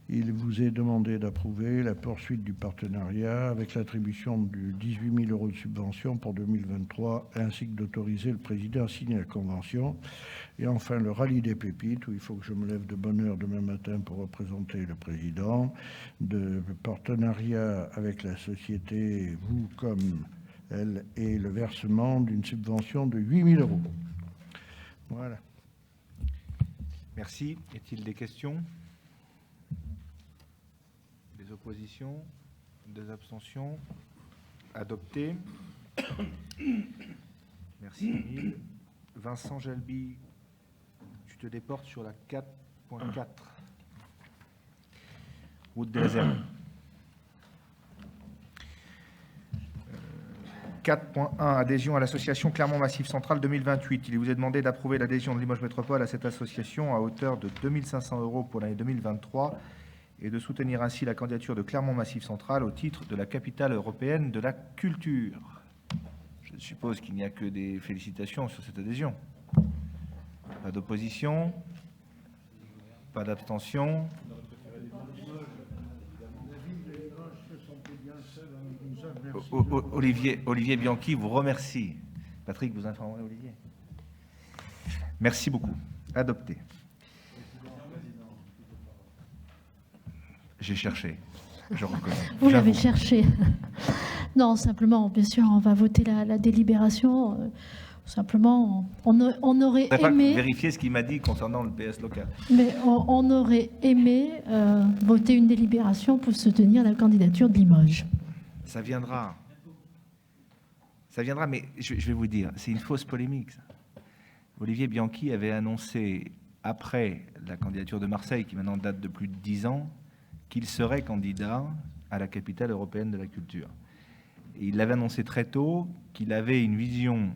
S9: Il vous est demandé d'approuver la poursuite du partenariat avec l'attribution de 18 000 € de subvention pour 2023, ainsi que d'autoriser le président à signer la convention. Et enfin, le rallye des pépites, où il faut que je me lève de bonne heure demain matin pour représenter le président, de partenariat avec la société, vous comme elle, et le versement d'une subvention de 8 000 €. Voilà.
S1: Merci. Y a-t-il des questions ? Des oppositions? Des abstentions? Adopté. Merci Emile. Vincent Jalby, tu te déportes sur la 4.4. Route des lasers. 4.1, adhésion à l'association Clermont Massif Central 2028. Il vous est demandé d'approuver l'adhésion de Limoges Métropole à cette association à hauteur de 2 500 € pour l'année 2023 et de soutenir ainsi la candidature de Clermont Massif Central au titre de la capitale européenne de la culture. Je suppose qu'il n'y a que des félicitations sur cette adhésion. Pas d'opposition, pas d'abstention. Olivier Bianchi vous remercie. Patrick, vous informerez Olivier. Merci beaucoup. Adopté. J'ai cherché. Je reconnais.
S10: Vous l'avez cherché. Non, simplement, bien sûr, on va voter la délibération. Simplement, on aurait aimé...
S1: vérifier ce qu'il m'a dit concernant le PS local.
S10: Mais on aurait aimé voter une délibération pour soutenir la candidature de Limoges.
S1: Ça viendra. Ça viendra, mais je vais vous dire, c'est une fausse polémique. Ça. Olivier Bianchi avait annoncé, après la candidature de Marseille, qui maintenant date de plus de 10 ans, qu'il serait candidat à la capitale européenne de la culture. Et il l'avait annoncé très tôt qu'il avait une vision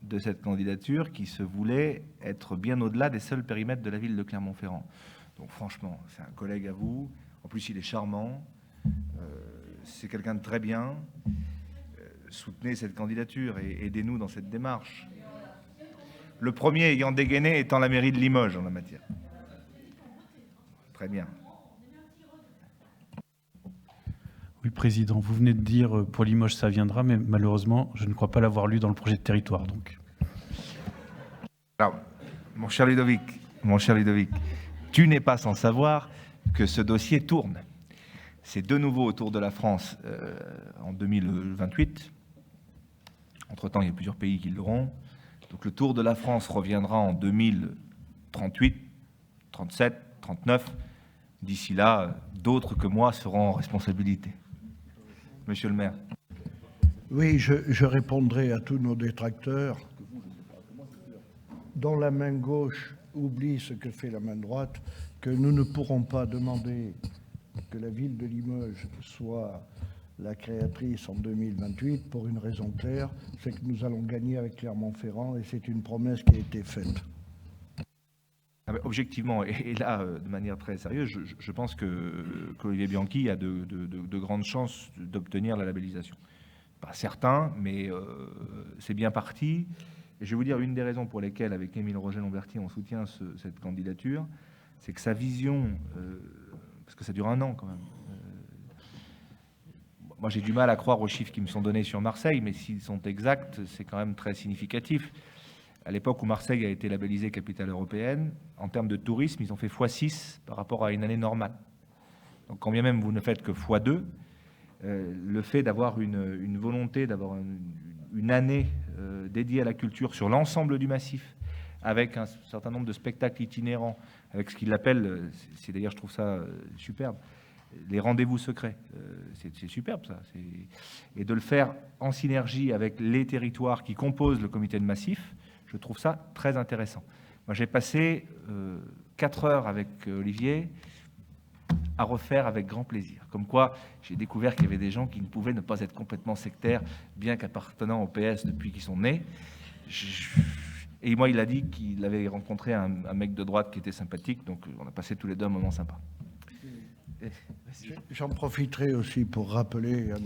S1: de cette candidature qui se voulait être bien au-delà des seuls périmètres de la ville de Clermont-Ferrand. Donc franchement, c'est un collègue à vous. En plus, il est charmant. C'est quelqu'un de très bien. Soutenez cette candidature et aidez-nous dans cette démarche. Le premier ayant dégainé étant la mairie de Limoges en la matière. Très bien.
S6: Oui, Président, vous venez de dire pour Limoges ça viendra, mais malheureusement, je ne crois pas l'avoir lu dans le projet de territoire. Donc.
S1: Alors, mon cher Ludovic, tu n'es pas sans savoir que ce dossier tourne. C'est de nouveau au Tour de la France en 2028. Entre-temps, il y a plusieurs pays qui l'auront. Donc le Tour de la France reviendra en 2038, 37, 39. D'ici là, d'autres que moi seront en responsabilité. Monsieur le maire.
S9: Oui, je répondrai à tous nos détracteurs dont la main gauche oublie ce que fait la main droite, que nous ne pourrons pas demander que la ville de Limoges soit la créatrice en 2028 pour une raison claire, c'est que nous allons gagner avec Clermont-Ferrand et c'est une promesse qui a été faite.
S1: Objectivement, et là, de manière très sérieuse, je pense qu'Olivier Bianchi a de grandes chances d'obtenir la labellisation. Pas certain, mais c'est bien parti. Et je vais vous dire une des raisons pour lesquelles, avec Émile Roger-Lamberty, on soutient cette candidature, c'est que sa vision, parce que ça dure 1 an quand même. Moi, j'ai du mal à croire aux chiffres qui me sont donnés sur Marseille, mais s'ils sont exacts, c'est quand même très significatif. À l'époque où Marseille a été labellisée capitale européenne, en termes de tourisme, ils ont fait x6 par rapport à une année normale. Donc, quand bien même vous ne faites que x2, le fait d'avoir une volonté, d'avoir une année dédiée à la culture sur l'ensemble du massif, avec un certain nombre de spectacles itinérants, avec ce qu'il appelle, c'est d'ailleurs, je trouve ça superbe, les rendez-vous secrets. C'est superbe, ça. Et de le faire en synergie avec les territoires qui composent le comité de massif, je trouve ça très intéressant. Moi, j'ai passé 4 heures avec Olivier à refaire avec grand plaisir. Comme quoi, j'ai découvert qu'il y avait des gens qui ne pouvaient ne pas être complètement sectaires, bien qu'appartenant au PS depuis qu'ils sont nés. Et moi, il a dit qu'il avait rencontré un mec de droite qui était sympathique, donc on a passé tous les deux un moment sympa.
S9: J'en profiterai aussi pour rappeler à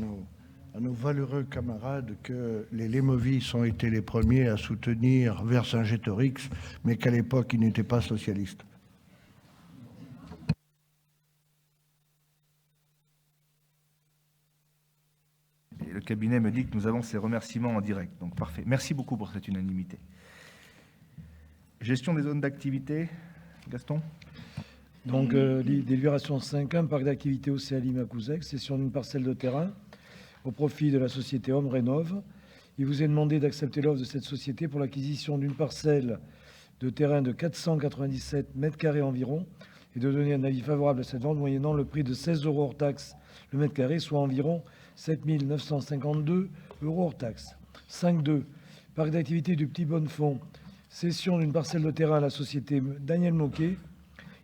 S9: nos valeureux camarades que les Lémovis ont été les premiers à soutenir Vercingétorix, mais qu'à l'époque, ils n'étaient pas socialistes.
S1: Et le cabinet me dit que nous avons ces remerciements en direct, donc parfait. Merci beaucoup pour cette unanimité. Gestion des zones d'activité, Gaston ?
S11: Donc, délibération 5.1, parc d'activité Océalim à Couzec, cession d'une parcelle de terrain au profit de la société Homme Rénov. Il vous est demandé d'accepter l'offre de cette société pour l'acquisition d'une parcelle de terrain de 497 mètres carrés environ et de donner un avis favorable à cette vente moyennant le prix de 16 € hors taxe le mètre carré, soit environ 7 952 € hors taxe. 5.2, parc d'activité du Petit Bonnefond, cession d'une parcelle de terrain à la société Daniel Moquet.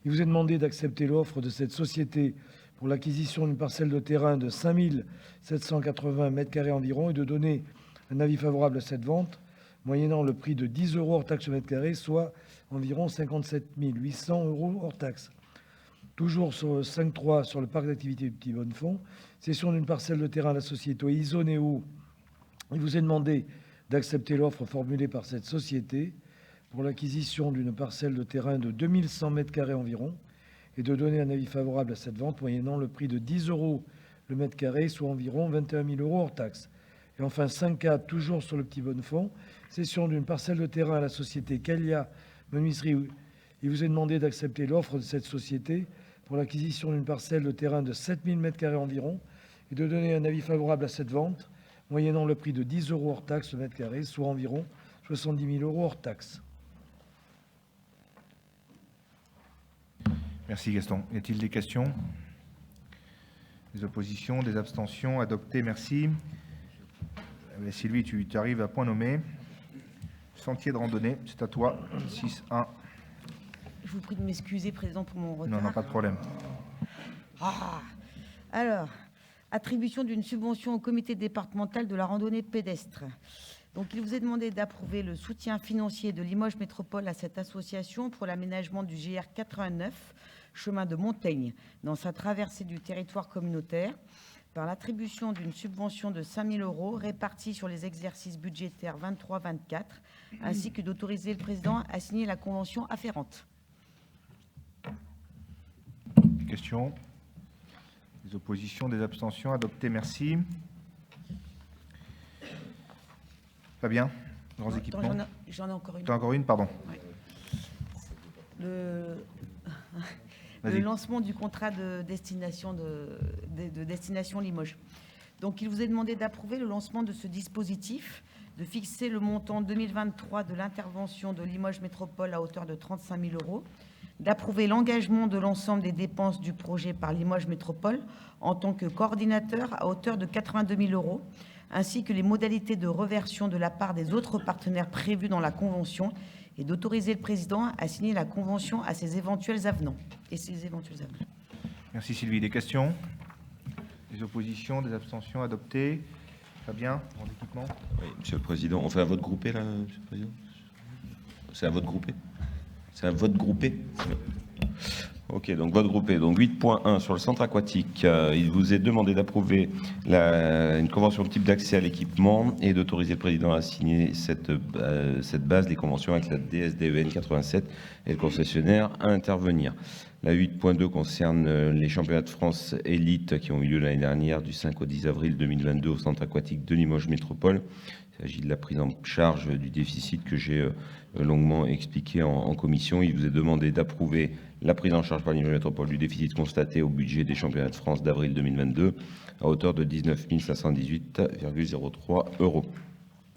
S11: Il vous est demandé d'accepter l'offre de cette société pour l'acquisition d'une parcelle de terrain de 5 780 mètres carrés environ et de donner un avis favorable à cette vente, moyennant le prix de 10 € hors taxe mètre carré, soit environ 57 800 € hors taxe. Toujours sur 5.3, sur le parc d'activité du Petit Bonnefond, cession d'une parcelle de terrain à la société Isonéo. Il vous est demandé d'accepter l'offre formulée par cette société pour l'acquisition d'une parcelle de terrain de 2100 mètres carrés environ et de donner un avis favorable à cette vente moyennant le prix de 10 € le mètre carré, soit environ 21 000 € hors taxe. Et enfin 5.4, toujours sur le Petit Bonnefond, cession d'une parcelle de terrain à la société Calia Menuiserie. Il vous est demandé d'accepter l'offre de cette société pour l'acquisition d'une parcelle de terrain de 7000 mètres carrés environ et de donner un avis favorable à cette vente moyennant le prix de 10 € hors taxe le mètre carré, soit environ 70 000 € hors taxe.
S1: Merci Gaston. Y a-t-il des questions ? Des oppositions, des abstentions ? Adopté, merci. Sylvie, tu arrives à point nommé. Sentier de randonnée, c'est à toi. 6.1.
S12: Je vous prie de m'excuser, Président, pour mon retard.
S1: Non, pas de problème.
S12: Alors, attribution d'une subvention au comité départemental de la randonnée pédestre. Donc, il vous est demandé d'approuver le soutien financier de Limoges Métropole à cette association pour l'aménagement du GR 89, chemin de Montaigne, dans sa traversée du territoire communautaire, par l'attribution d'une subvention de 5 000 € répartie sur les exercices budgétaires 23-24, ainsi que d'autoriser le président à signer la convention afférente.
S1: Questions? Des oppositions, des abstentions? Adopté, merci. Fabien, grands équipements.
S12: J'en ai encore une.
S1: Tu as encore une, pardon.
S12: Ouais. Le lancement du contrat de destination, de destination Limoges. Donc, il vous est demandé d'approuver le lancement de ce dispositif, de fixer le montant 2023 de l'intervention de Limoges Métropole à hauteur de 35 000 €, d'approuver l'engagement de l'ensemble des dépenses du projet par Limoges Métropole en tant que coordinateur à hauteur de 82 000 €, ainsi que les modalités de reversion de la part des autres partenaires prévus dans la convention, et d'autoriser le président à signer la convention à ces éventuels avenants.
S1: Merci Sylvie. Des questions? Des oppositions, des abstentions? Adopté. Fabien, grand équipement.
S8: Oui, Monsieur le Président, on fait un vote groupé là, Monsieur le Président? C'est un vote groupé? C'est un vote groupé? Ok, donc vote groupé. Donc 8.1 sur le centre aquatique. Il vous est demandé d'approuver une convention de type d'accès à l'équipement et d'autoriser le président à signer cette base des conventions avec la DSDEN 87 et le concessionnaire à intervenir. La 8.2 concerne les championnats de France élite qui ont eu lieu l'année dernière du 5 au 10 avril 2022 au centre aquatique de Limoges Métropole. Il s'agit de la prise en charge du déficit que j'ai longuement expliqué en commission. Il vous est demandé d'approuver la prise en charge par Limoges Métropole du déficit constaté au budget des championnats de France d'avril 2022 à hauteur de 19 518,03 €.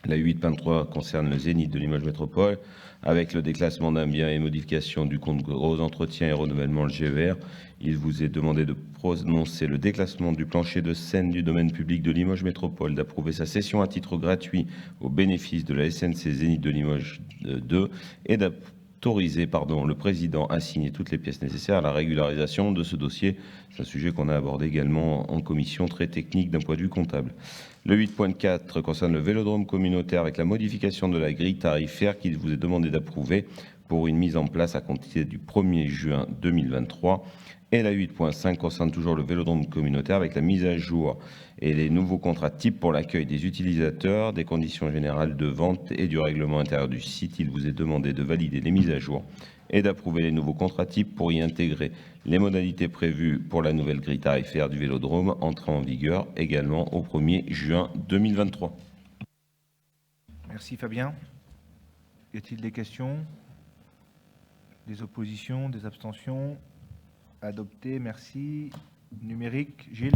S8: La 8.3 concerne le Zénith de Limoges Métropole avec le déclassement d'un bien et modification du compte gros entretien et renouvellement, le GER. Il vous est demandé de prononcer le déclassement du plancher de Seine du domaine public de Limoges Métropole, d'approuver sa cession à titre gratuit au bénéfice de la SNC Zénith de Limoges 2 et d'autoriser le président à signer toutes les pièces nécessaires à la régularisation de ce dossier. C'est un sujet qu'on a abordé également en commission, très technique d'un point de vue comptable. Le 8.4 concerne le vélodrome communautaire avec la modification de la grille tarifaire qu'il vous est demandé d'approuver pour une mise en place à compter du 1er juin 2023. Et la 8.5 concerne toujours le vélodrome communautaire avec la mise à jour et les nouveaux contrats types pour l'accueil des utilisateurs, des conditions générales de vente et du règlement intérieur du site. Il vous est demandé de valider les mises à jour et d'approuver les nouveaux contrats types pour y intégrer les modalités prévues pour la nouvelle grille tarifaire du vélodrome entrant en vigueur également au 1er juin 2023.
S1: Merci Fabien. Y a-t-il des questions? Des oppositions, des abstentions? Adopté, merci. Numérique, Gilles.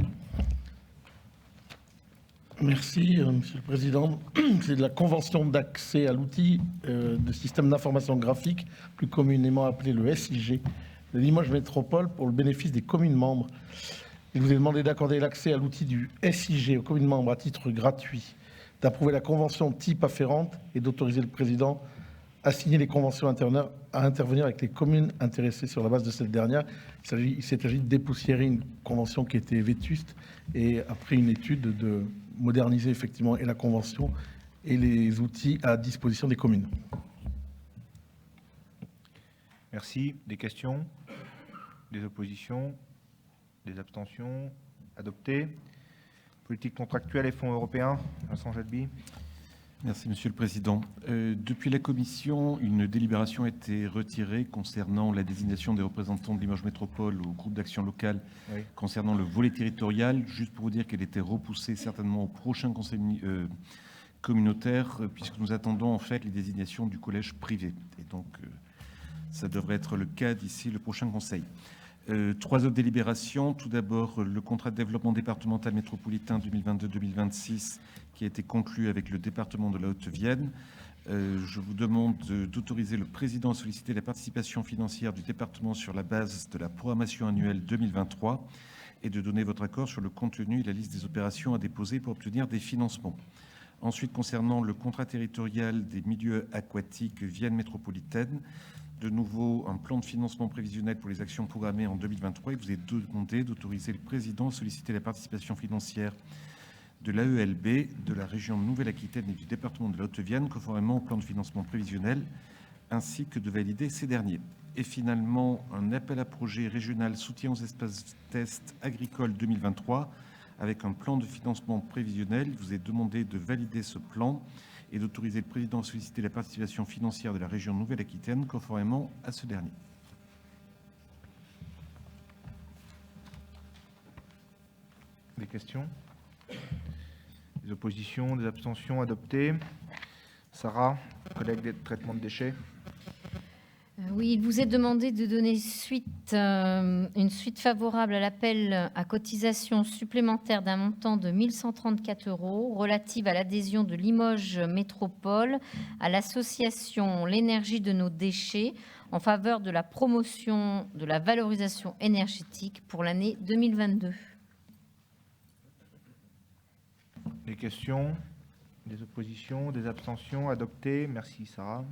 S13: Merci, Monsieur le Président. C'est de la convention d'accès à l'outil de système d'information graphique, plus communément appelé le SIG, de Limoges Métropole pour le bénéfice des communes membres. Il vous est demandé d'accorder l'accès à l'outil du SIG aux communes membres à titre gratuit, d'approuver la convention type afférente et d'autoriser le président à signer les conventions à intervenir avec les communes intéressées sur la base de cette dernière. Il s'agit de dépoussiérer une convention qui était vétuste et après une étude de moderniser effectivement et la convention et les outils à disposition des communes.
S1: Merci. Des questions? Des oppositions? Des abstentions? Adopté. Politique contractuelle et fonds européens. Vincent Jadby.
S14: Merci Monsieur le Président. Depuis la Commission, une délibération a été retirée concernant la désignation des représentants de Limoges Métropole au groupe d'action locale concernant le volet territorial. Juste pour vous dire qu'elle était repoussée certainement au prochain conseil communautaire puisque nous attendons en fait les désignations du collège privé. Et donc ça devrait être le cas d'ici le prochain conseil. 3 autres délibérations. Tout d'abord, le contrat de développement départemental métropolitain 2022-2026 qui a été conclu avec le département de la Haute-Vienne. Je vous demande d'autoriser le président à solliciter la participation financière du département sur la base de la programmation annuelle 2023 et de donner votre accord sur le contenu et la liste des opérations à déposer pour obtenir des financements. Ensuite, concernant le contrat territorial des milieux aquatiques Vienne métropolitaine, de nouveau un plan de financement prévisionnel pour les actions programmées en 2023. Il vous est demandé d'autoriser le président à solliciter la participation financière de l'AELB, de la région Nouvelle-Aquitaine et du département de la Haute-Vienne, conformément au plan de financement prévisionnel, ainsi que de valider ces derniers. Et finalement, un appel à projet régional soutien aux espaces tests agricoles 2023 avec un plan de financement prévisionnel. Il vous est demandé de valider ce plan et d'autoriser le président à solliciter la participation financière de la région Nouvelle-Aquitaine conformément à ce dernier.
S1: Des questions? Des oppositions, des abstentions? Adopté. Sarah, collègue des traitements de déchets.
S15: Oui, il vous est demandé de donner une suite favorable à l'appel à cotisation supplémentaire d'un montant de 1 134 € relative à l'adhésion de Limoges Métropole à l'association L'énergie de nos déchets en faveur de la promotion de la valorisation énergétique pour l'année 2022.
S1: Des questions? Des oppositions? Des abstentions? Adopté. Merci Sarah.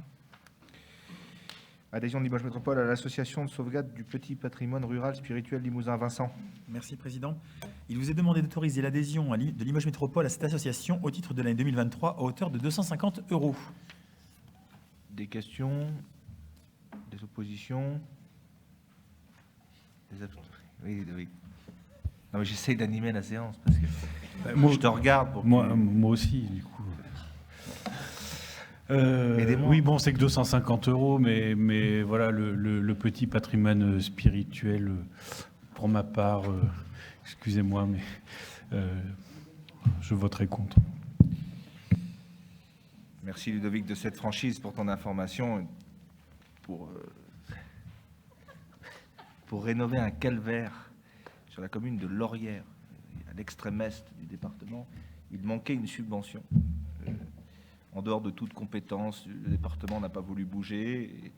S1: Adhésion de Limoges Métropole à l'association de sauvegarde du petit patrimoine rural spirituel Limousin. Vincent.
S16: Merci Président. Il vous est demandé d'autoriser l'adhésion de Limoges Métropole à cette association au titre de l'année 2023 à hauteur de 250 €.
S1: Des questions? Des oppositions? Des abstentions? Oui, oui. Non, mais j'essaye d'animer la séance parce que je te regarde. Pour
S6: moi aussi, du coup. Oui, bon, c'est que 250 €, mais voilà, le petit patrimoine spirituel, pour ma part, excusez-moi, mais je voterai contre.
S1: Merci Ludovic de cette franchise pour ton information. Pour rénover un calvaire sur la commune de Laurière, à l'extrême est du département, il manquait une subvention. En dehors de toute compétence, le département n'a pas voulu bouger.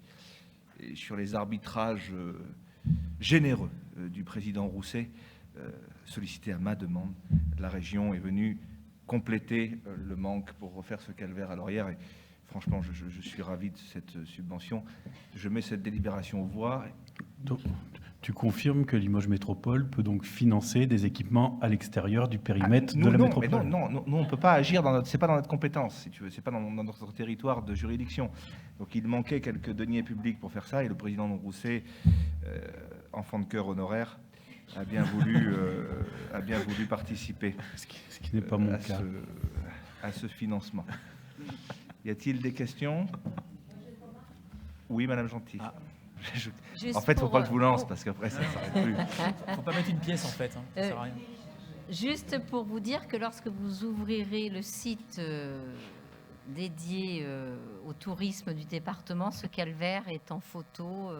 S1: Et sur les arbitrages généreux du président Rousset, sollicité à ma demande, la région est venue compléter le manque pour refaire ce calvaire à Laurière. Et franchement, je suis ravi de cette subvention. Je mets cette délibération aux voix.
S6: Donc, tu confirmes que Limoges Métropole peut donc financer des équipements à l'extérieur du périmètre de la métropole?
S1: Mais non, nous on ne peut pas agir c'est pas dans notre compétence, si tu veux, c'est pas dans notre territoire de juridiction. Donc il manquait quelques deniers publics pour faire ça, et le président Rousset, enfant de cœur honoraire, a bien voulu participer.
S6: Ce qui n'est pas mon cas.
S1: À ce financement. Y a-t-il des questions? Oui, Madame Gentil. En fait, il ne faut pas que je vous lance parce qu'après, ça ne s'arrête plus.
S16: Il ne faut pas mettre une pièce, en fait. Ça sert à rien.
S15: Juste pour vous dire que lorsque vous ouvrirez le site dédié au tourisme du département, ce calvaire est en photo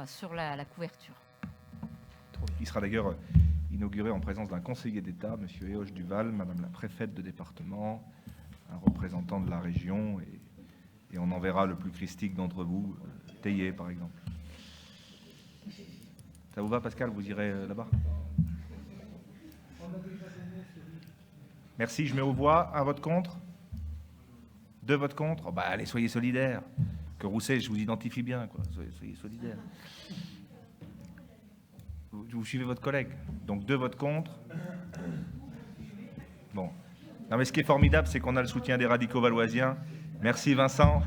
S15: sur la couverture.
S1: Il sera d'ailleurs inauguré en présence d'un conseiller d'État, M. Éoche Duval, Madame la préfète de département, un représentant de la région, et on enverra le plus christique d'entre vous, Théier par exemple. Ça vous va Pascal? Vous irez là-bas? Merci, je mets aux voix. Un vote contre? Deux votes contre? Oh bah allez, soyez solidaires. Que Rousset, je vous identifie bien, quoi. Soyez solidaires. Vous suivez votre collègue. Donc 2 votes contre. Bon. Non mais ce qui est formidable, c'est qu'on a le soutien des radicaux valoisiens. Merci Vincent.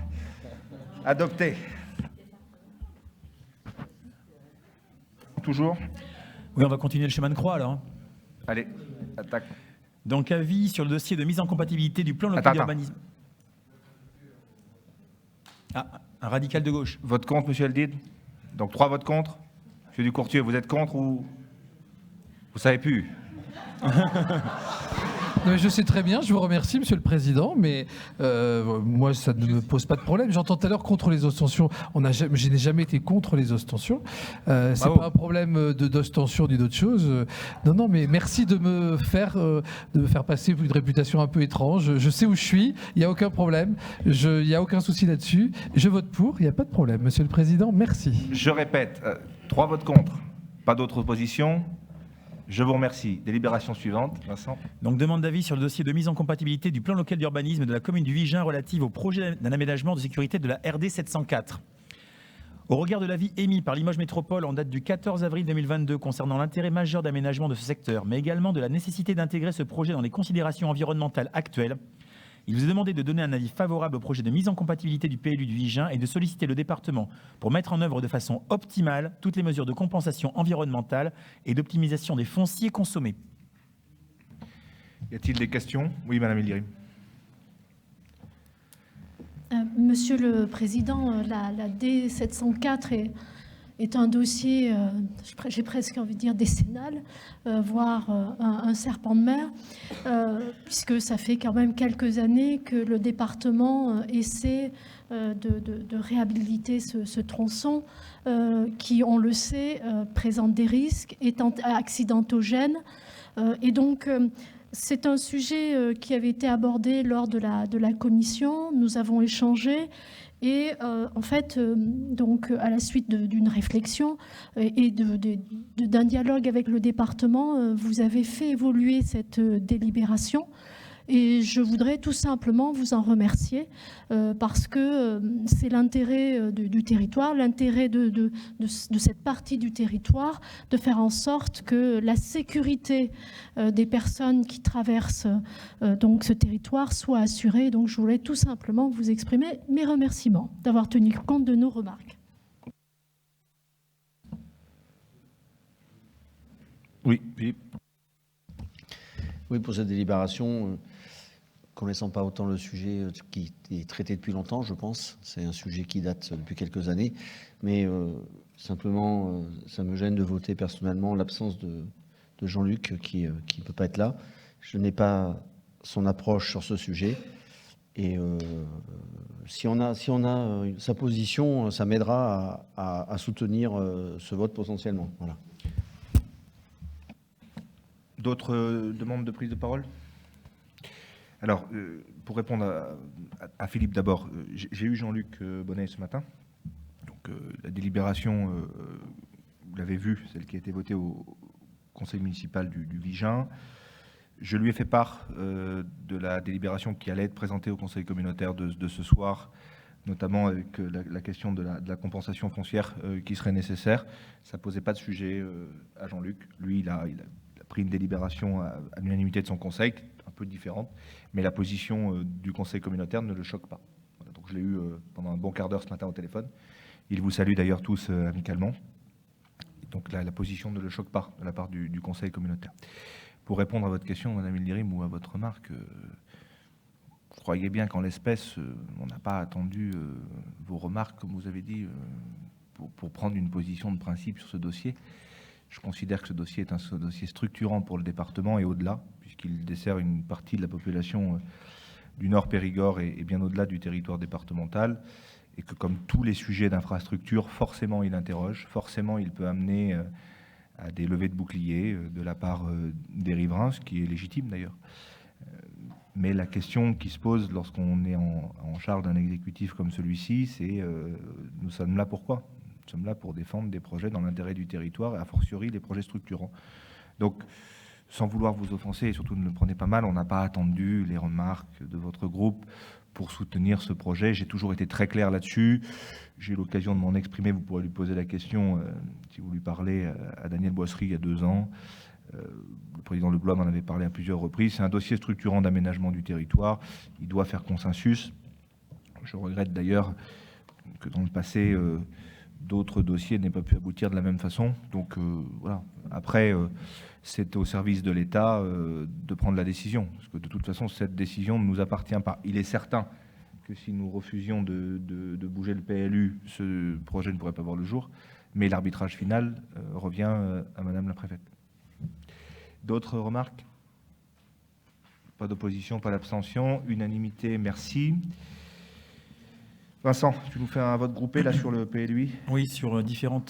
S1: Adopté. Toujours?
S16: Oui, on va continuer le chemin de croix alors.
S1: Allez, attaque.
S16: Donc avis sur le dossier de mise en compatibilité du plan local d'urbanisme. Ah, un radical de gauche.
S1: Vote contre, monsieur Eldid. Donc 3 votes contre. Monsieur Ducourtier, vous êtes contre ou vous savez plus?
S17: Non, je sais très bien, je vous remercie, Monsieur le Président, mais moi, ça ne me pose pas de problème. J'entends tout à l'heure contre les ostensions. Je n'ai jamais été contre les ostensions. C'est pas un problème d'ostension ni d'autre chose. Non, mais merci de me faire passer une réputation un peu étrange. Je sais où je suis, il n'y a aucun problème. Il n'y a aucun souci là-dessus. Je vote pour, il n'y a pas de problème. Monsieur le Président, merci.
S1: Je répète, 3 votes contre, pas d'autre opposition. Je vous remercie. Délibération suivante, Vincent.
S16: Donc, demande d'avis sur le dossier de mise en compatibilité du plan local d'urbanisme de la commune du Vigin relative au projet d'un aménagement de sécurité de la RD 704. Au regard de l'avis émis par Limoges Métropole en date du 14 avril 2022 concernant l'intérêt majeur d'aménagement de ce secteur, mais également de la nécessité d'intégrer ce projet dans les considérations environnementales actuelles, Il vous est demandé de donner un avis favorable au projet de mise en compatibilité du PLU du Vigin et de solliciter le département pour mettre en œuvre de façon optimale toutes les mesures de compensation environnementale et d'optimisation des fonciers consommés.
S1: Y a-t-il des questions? Oui, Madame Eliri.
S10: Monsieur le Président, la D704 est un dossier, j'ai presque envie de dire décennal, voire un serpent de mer, puisque ça fait quand même quelques années que le département essaie de réhabiliter ce tronçon qui, on le sait, présente des risques, est accidentogène. Et donc, c'est un sujet qui avait été abordé lors de la commission. Nous avons échangé et en fait, donc à la suite d'une réflexion et d'un dialogue avec le département, vous avez fait évoluer cette délibération. Et je voudrais tout simplement vous en remercier parce que c'est l'intérêt du territoire, l'intérêt de cette partie du territoire, de faire en sorte que la sécurité des personnes qui traversent donc ce territoire soit assurée. Donc je voulais tout simplement vous exprimer mes remerciements d'avoir tenu compte de nos remarques.
S1: Oui.
S18: Oui, pour cette délibération, connaissant pas autant le sujet qui est traité depuis longtemps, je pense. C'est un sujet qui date depuis quelques années. Mais simplement, ça me gêne de voter personnellement l'absence de Jean-Luc qui ne peut pas être là. Je n'ai pas son approche sur ce sujet. Et si on a sa position, ça m'aidera à soutenir ce vote potentiellement. Voilà.
S1: D'autres demandes de prise de parole? Alors, pour répondre à Philippe d'abord, j'ai eu Jean-Luc Bonnet ce matin. Donc, la délibération, vous l'avez vu, celle qui a été votée au conseil municipal du Vigin. Je lui ai fait part de la délibération qui allait être présentée au conseil communautaire de ce soir, notamment avec la question de la compensation foncière qui serait nécessaire. Ça ne posait pas de sujet à Jean-Luc. Lui, il a pris une délibération à l'unanimité de son conseil, un peu différente, mais la position du conseil communautaire ne le choque pas. Voilà, donc je l'ai eu pendant un bon quart d'heure ce matin au téléphone. Il vous salue d'ailleurs tous amicalement. Donc la position ne le choque pas de la part du conseil communautaire. Pour répondre à votre question, Madame Ildirim, ou à votre remarque, croyez bien qu'en l'espèce, on n'a pas attendu vos remarques, comme vous avez dit, pour prendre une position de principe sur ce dossier. Je considère que ce dossier est un dossier structurant pour le département et au-delà, puisqu'il dessert une partie de la population du Nord Périgord et bien au-delà du territoire départemental, et que comme tous les sujets d'infrastructure, forcément il interroge, forcément il peut amener à des levées de boucliers de la part des riverains, ce qui est légitime d'ailleurs. Mais la question qui se pose lorsqu'on est en charge d'un exécutif comme celui-ci, c'est nous sommes là pourquoi ? Nous sommes là pour défendre des projets dans l'intérêt du territoire et a fortiori des projets structurants. Donc, sans vouloir vous offenser, et surtout ne le prenez pas mal, on n'a pas attendu les remarques de votre groupe pour soutenir ce projet. J'ai toujours été très clair là-dessus. J'ai eu l'occasion de m'en exprimer. Vous pourrez lui poser la question, si vous lui parlez, à Daniel Boisserie il y a 2 ans. Le président Leblois m'en avait parlé à plusieurs reprises. C'est un dossier structurant d'aménagement du territoire. Il doit faire consensus. Je regrette d'ailleurs que dans le passé, d'autres dossiers n'aient pas pu aboutir de la même façon. Donc voilà. Après, c'est au service de l'État de prendre la décision. Parce que de toute façon, cette décision ne nous appartient pas. Il est certain que si nous refusions de bouger le PLU, ce projet ne pourrait pas voir le jour. Mais l'arbitrage final revient à Madame la préfète. D'autres remarques? Pas d'opposition, pas d'abstention. Unanimité, merci. Vincent, tu nous fais un vote groupé là sur le PLUI?
S16: Oui, sur différents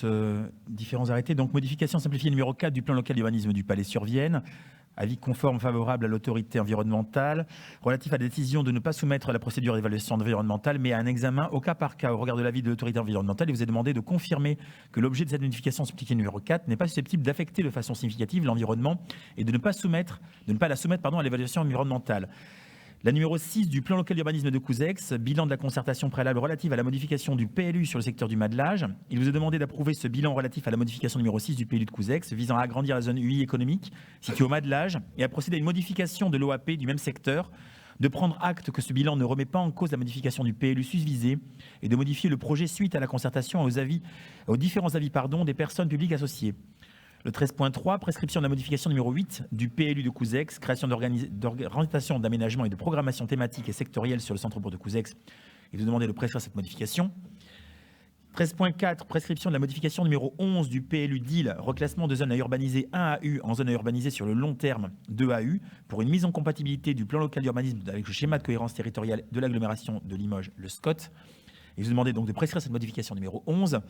S16: arrêtés. Donc, modification simplifiée numéro 4 du plan local d'urbanisme du Palais-sur-Vienne. Avis conforme favorable à l'autorité environnementale, relatif à la décision de ne pas soumettre à la procédure d'évaluation environnementale, mais à un examen au cas par cas au regard de l'avis de l'autorité environnementale. Il vous est demandé de confirmer que l'objet de cette modification simplifiée numéro 4 n'est pas susceptible d'affecter de façon significative l'environnement et de ne pas la soumettre à l'évaluation environnementale. La numéro 6 du plan local d'urbanisme de Couzex, bilan de la concertation préalable relative à la modification du PLU sur le secteur du Madelage. Il vous est demandé d'approuver ce bilan relatif à la modification numéro 6 du PLU de Couzex, visant à agrandir la zone UI économique située au Madelage et à procéder à une modification de l'OAP du même secteur de prendre acte que ce bilan ne remet pas en cause la modification du PLU susvisé et de modifier le projet suite à la concertation et aux différents avis des personnes publiques associées. Le 13.3, prescription de la modification numéro 8 du PLU de Couzex, création d'orientation d'aménagement et de programmation thématique et sectorielle sur le centre-bourg de Couzex, et de demander de prescrire cette modification. 13.4, prescription de la modification numéro 11 du PLU d'île, reclassement de zone à urbaniser 1 AU en zone à urbaniser sur le long terme 2 AU, pour une mise en compatibilité du plan local d'urbanisme avec le schéma de cohérence territoriale de l'agglomération de Limoges, le SCOT. Et vous demandez donc de prescrire cette modification numéro 11.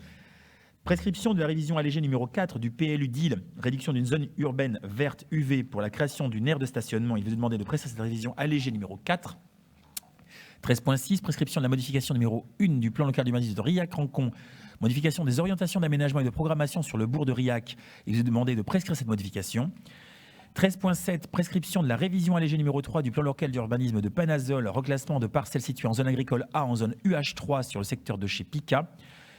S16: Prescription de la révision allégée numéro 4 du PLU d'île, réduction d'une zone urbaine verte UV pour la création d'une aire de stationnement. Il vous demandez de prescrire cette révision allégée numéro 4. 13.6, prescription de la modification numéro 1 du plan local d'urbanisme de Riac-Rancon, modification des orientations d'aménagement et de programmation sur le bourg de Riac. Il vous est demandé de prescrire cette modification. 13.7, prescription de la révision allégée numéro 3 du plan local d'urbanisme de Panazol, reclassement de parcelles situées en zone agricole A en zone UH3 sur le secteur de chez Pica.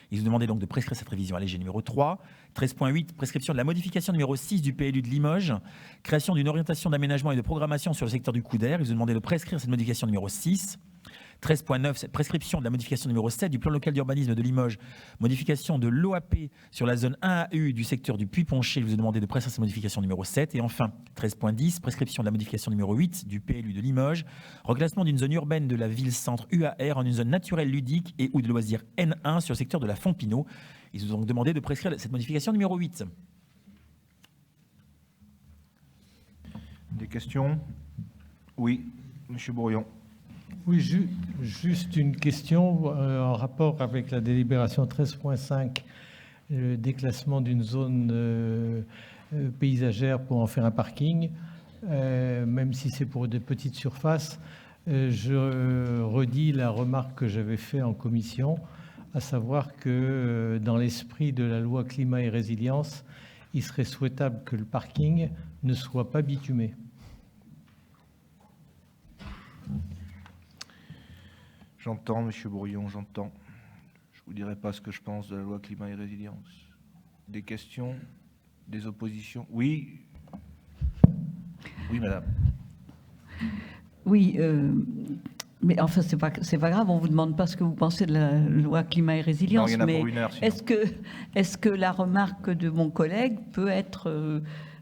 S16: Il vous demandait donc de prescrire cette révision allégée numéro 3. 13.8, prescription de la modification numéro 6 du PLU de Limoges, création d'une orientation d'aménagement et de programmation sur le secteur du Couder. Il vous demandait de prescrire cette modification numéro 6. 13.9, prescription de la modification numéro 7 du plan local d'urbanisme de Limoges, modification de l'OAP sur la zone 1AU du secteur du Puy-Poncher. Il vous est demandé de prescrire cette modification numéro 7. Et enfin, 13.10, prescription de la modification numéro 8 du PLU de Limoges, reclassement d'une zone urbaine de la ville-centre UAR en une zone naturelle ludique et ou de loisirs N1 sur le secteur de la Fontpinot. Ils vous ont donc demandé de prescrire cette modification numéro 8.
S1: Des questions? Oui, Monsieur Bourillon.
S19: Oui, juste une question en rapport avec la délibération 13.5, déclassement d'une zone paysagère pour en faire un parking, même si c'est pour des petites surfaces. Je redis la remarque que j'avais faite en commission, à savoir que dans l'esprit de la loi climat et résilience, il serait souhaitable que le parking ne soit pas bitumé.
S1: J'entends, Monsieur Bourillon, j'entends. Je ne vous dirai pas ce que je pense de la loi climat et résilience. Des questions? Des oppositions? Oui. Oui, madame.
S20: Oui, mais enfin, c'est pas grave, on ne vous demande pas ce que vous pensez de la loi climat et résilience.
S1: Non, il y en a
S20: mais
S1: pour une heure,
S20: est-ce que la remarque de mon collègue peut être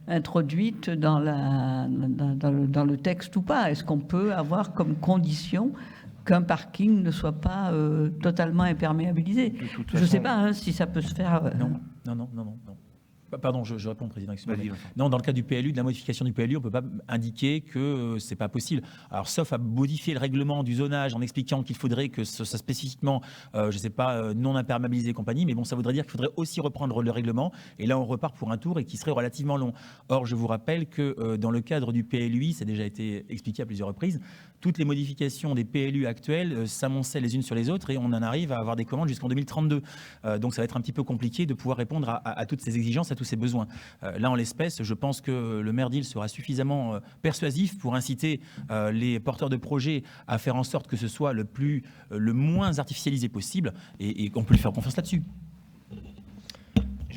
S20: introduite dans le texte ou pas? Est-ce qu'on peut avoir comme condition qu'un parking ne soit pas totalement imperméabilisé? Je ne sais pas si ça peut se faire.
S16: Non. Pardon, je réponds, Président. Non, dans le cas du PLU, de la modification du PLU, on ne peut pas indiquer que ce n'est pas possible. Alors, sauf à modifier le règlement du zonage en expliquant qu'il faudrait que ce soit spécifiquement, je ne sais pas, non imperméabilisé et compagnie, mais bon, ça voudrait dire qu'il faudrait aussi reprendre le règlement. Et là, on repart pour un tour et qui serait relativement long. Or, je vous rappelle que dans le cadre du PLUI, ça a déjà été expliqué à plusieurs reprises, toutes les modifications des PLU actuels s'amonçaient les unes sur les autres et on en arrive à avoir des commandes jusqu'en 2032. Donc, ça va être un petit peu compliqué de pouvoir répondre à toutes ces exigences, à tous ces besoins. Là, en l'espèce, je pense que le maire d'Île sera suffisamment persuasif pour inciter les porteurs de projets à faire en sorte que ce soit le moins artificialisé possible et qu'on peut lui faire confiance là-dessus.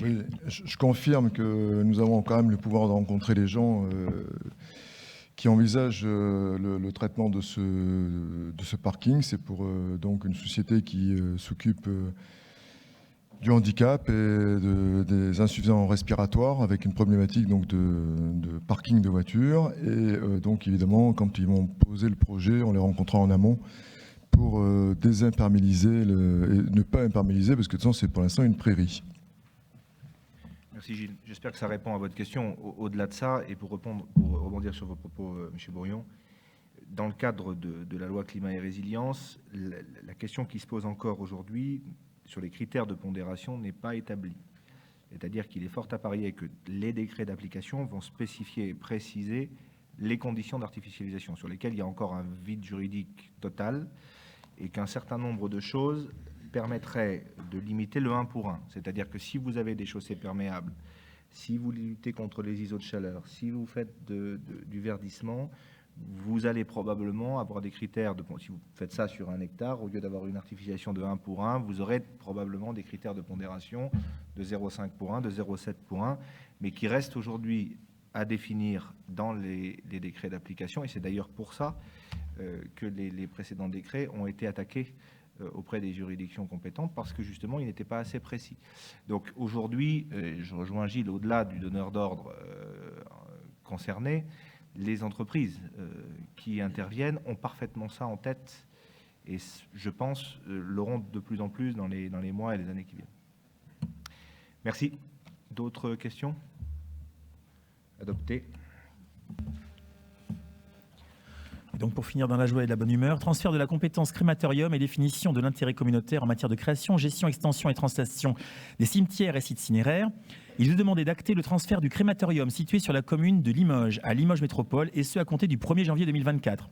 S21: Oui, je confirme que nous avons quand même le pouvoir de rencontrer les gens qui envisagent le traitement de ce parking. C'est pour donc une société qui s'occupe du handicap et des insuffisants respiratoires, avec une problématique donc de parking de voitures. Et donc évidemment, quand ils vont poser le projet, on les rencontrera en amont pour désimperméabiliser et ne pas imperméabiliser, parce que de toute façon, c'est pour l'instant une prairie.
S1: Merci Gilles. J'espère que ça répond à votre question. Au-delà de ça, et pour rebondir sur vos propos, M. Bourillon, dans le cadre de la loi climat et résilience, la question qui se pose encore aujourd'hui sur les critères de pondération n'est pas établie. C'est-à-dire qu'il est fort à parier que les décrets d'application vont spécifier et préciser les conditions d'artificialisation sur lesquelles il y a encore un vide juridique total et qu'un certain nombre de choses permettraient de limiter le 1 pour 1. C'est-à-dire que si vous avez des chaussées perméables, si vous luttez contre les ISO de chaleur, si vous faites du verdissement, vous allez probablement avoir des critères, si vous faites ça sur 1 hectare, au lieu d'avoir une artificialisation de 1 pour 1, vous aurez probablement des critères de pondération de 0,5 pour 1, de 0,7 pour 1, mais qui restent aujourd'hui à définir dans les décrets d'application. Et c'est d'ailleurs pour ça que les précédents décrets ont été attaqués auprès des juridictions compétentes parce que justement ils n'étaient pas assez précis. Donc aujourd'hui, je rejoins Gilles, au-delà du donneur d'ordre concerné, les entreprises qui interviennent ont parfaitement ça en tête et je pense l'auront de plus en plus dans les mois et les années qui viennent. Merci. D'autres questions? Adopté.
S16: Et donc pour finir dans la joie et de la bonne humeur, transfert de la compétence crématorium et définition de l'intérêt communautaire en matière de création, gestion, extension et translation des cimetières et sites cinéraires. Il est demandé d'acter le transfert du crématorium situé sur la commune de Limoges à Limoges Métropole et ce à compter du 1er janvier 2024.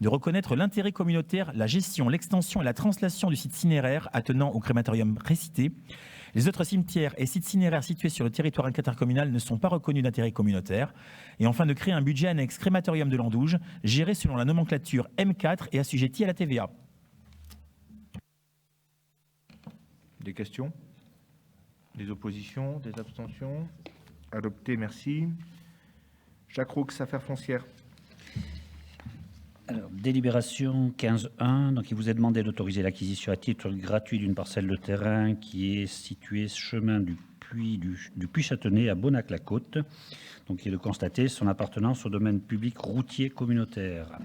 S16: De reconnaître l'intérêt communautaire, la gestion, l'extension et la translation du site cinéraire attenant au crématorium précité. Les autres cimetières et sites cinéraires situés sur le territoire intercommunal ne sont pas reconnus d'intérêt communautaire. Et enfin de créer un budget annexe crématorium de l'Andouge, géré selon la nomenclature M4 et assujetti à la TVA.
S1: Des questions? Des oppositions? Des abstentions? Adopté, merci. Jacques Roux, affaires foncières.
S2: Alors, délibération 15.1, donc il vous est demandé d'autoriser l'acquisition à titre gratuit d'une parcelle de terrain qui est située chemin du Puy Châtenay à Bonnac-la-Côte. Donc il est de constater son appartenance au domaine public routier communautaire.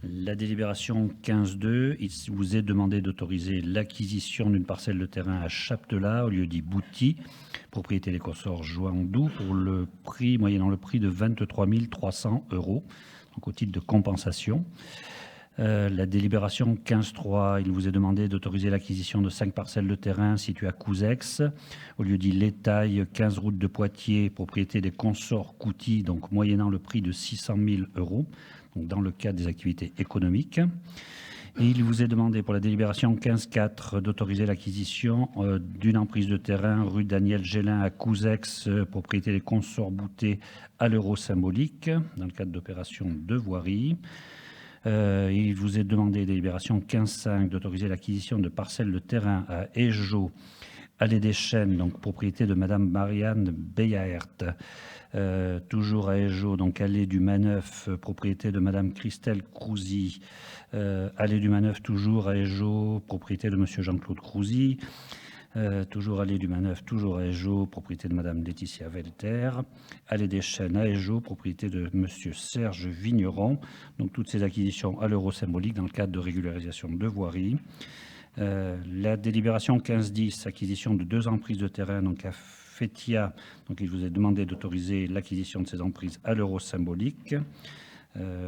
S2: La délibération 15.2, il vous est demandé d'autoriser l'acquisition d'une parcelle de terrain à Chaptelat au lieu dit Bouty, propriété des consorts Joandou, pour le prix, moyennant le prix de 23 300 €. Donc au titre de compensation. La délibération 15.3, il vous est demandé d'autoriser l'acquisition de 5 parcelles de terrain situées à Couzex, au lieu dit l'Étail, 15 route de Poitiers, propriété des consorts Couty, donc moyennant le prix de 600 000 €, donc dans le cadre des activités économiques. Et il vous est demandé pour la délibération 15.4 d'autoriser l'acquisition d'une emprise de terrain rue Daniel Gélin à Couzex, propriété des consorts Boutet à l'euro symbolique, dans le cadre d'opérations de voirie. Il vous est demandé, délibération 15.5, d'autoriser l'acquisition de parcelles de terrain à Ejo, allée des Chênes, donc propriété de Madame Marianne Beyaert. Toujours à Ejo, donc allée du Maneuf, propriété de Madame Christelle Crousy. Allée du Maneuf, toujours à Ejo, propriété de Monsieur Jean-Claude Crousy. Toujours allée du Maneuf, toujours à Ejo, propriété de Madame Laetitia Velter. Allée des Chênes à Ejo, propriété de Monsieur Serge Vigneron. Donc toutes ces acquisitions à l'euro symbolique dans le cadre de régularisation de voirie. La délibération 15.10, acquisition de 2 emprises de terrain, donc à Fétia. Donc il vous est demandé d'autoriser l'acquisition de ces emprises à l'euro symbolique,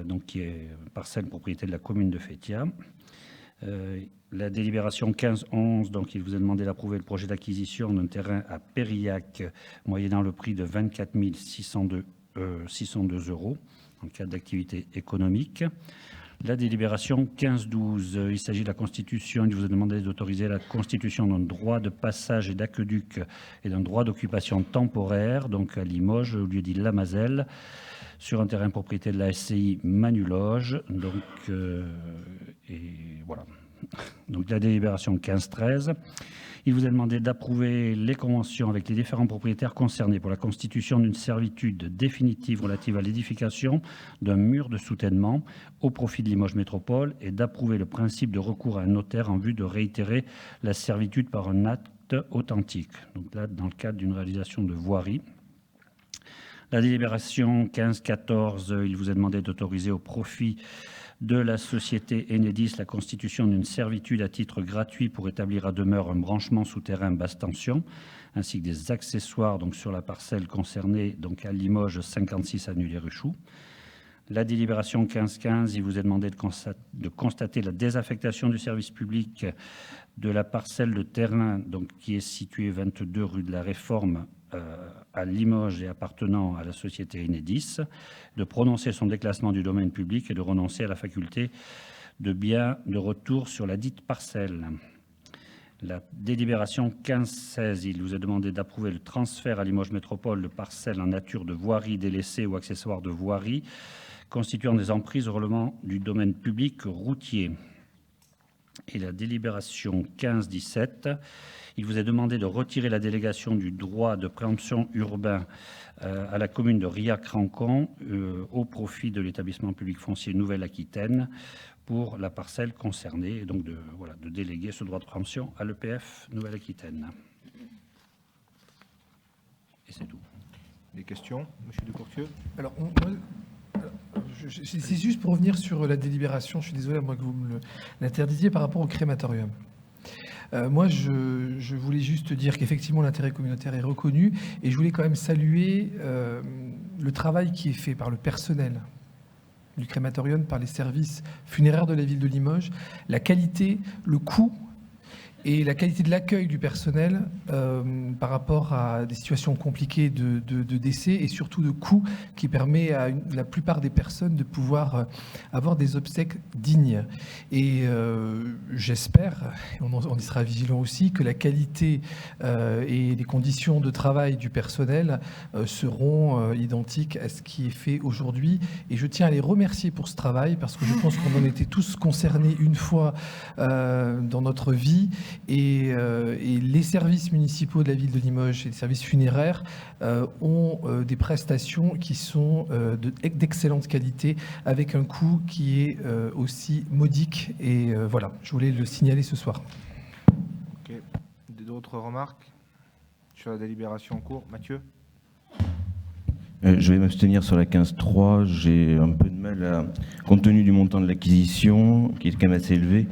S2: donc qui est parcelle propriété de la commune de Fétia. La délibération 15.11, donc il vous est demandé d'approuver le projet d'acquisition d'un terrain à Périllac, moyennant le prix de 24 602 €, dans le cadre d'activité économique. La délibération 15.12, il s'agit de la constitution, il vous est demandé d'autoriser la constitution d'un droit de passage et d'aqueduc et d'un droit d'occupation temporaire, donc à Limoges, au lieu dit Lamazelle, sur un terrain propriété de la SCI Manuloge. Donc, et voilà. Donc la délibération 15.13. Il vous est demandé d'approuver les conventions avec les différents propriétaires concernés pour la constitution d'une servitude définitive relative à l'édification d'un mur de soutènement au profit de Limoges Métropole et d'approuver le principe de recours à un notaire en vue de réitérer la servitude par un acte authentique. Donc là, dans le cadre d'une réalisation de voirie. La délibération 15.14, il vous est demandé d'autoriser au profit de la société Enedis la constitution d'une servitude à titre gratuit pour établir à demeure un branchement souterrain basse tension, ainsi que des accessoires donc, sur la parcelle concernée, donc à Limoges 56 avenue des Ruchoux. La délibération 15.15, il vous est demandé de constater la désaffectation du service public de la parcelle de terrain donc, qui est située 22 rue de la Réforme à Limoges et appartenant à la société Enedis, de prononcer son déclassement du domaine public et de renoncer à la faculté de bien de retour sur la dite parcelle. La délibération 15.16, il vous est demandé d'approuver le transfert à Limoges Métropole de parcelles en nature de voirie délaissée ou accessoires de voirie constituant des emprises au relevant du domaine public routier. et la délibération 15-17. Il vous est demandé de retirer la délégation du droit de préemption urbain à la commune de Riac-Rancon au profit de l'établissement public foncier Nouvelle-Aquitaine pour la parcelle concernée, et donc de déléguer ce droit de préemption à l'EPF Nouvelle-Aquitaine. Et c'est tout.
S1: Des questions, Monsieur Decourtieu?
S17: Alors, c'est juste pour revenir sur la délibération. Je suis désolé à moi que vous me l'interdisiez par rapport au crématorium. Moi, je voulais juste dire qu'effectivement, l'intérêt communautaire est reconnu et je voulais quand même saluer le travail qui est fait par le personnel du crématorium, par les services funéraires de la ville de Limoges, la qualité, le coût et la qualité de l'accueil du personnel par rapport à des situations compliquées de décès et surtout de coûts qui permet à la plupart des personnes de pouvoir avoir des obsèques dignes. Et j'espère, on y sera vigilant aussi, que la qualité et les conditions de travail du personnel seront identiques à ce qui est fait aujourd'hui. Et je tiens à les remercier pour ce travail parce que je pense qu'on en était tous concernés une fois dans notre vie. Et les services municipaux de la ville de Limoges et les services funéraires ont des prestations qui sont d'excellente qualité avec un coût qui est aussi modique. Et voilà, je voulais le signaler ce soir.
S1: Ok. D'autres remarques sur la délibération en cours? Mathieu?
S8: Je vais m'abstenir sur la 15.3. J'ai un peu de mal compte tenu du montant de l'acquisition, qui est quand même assez élevé.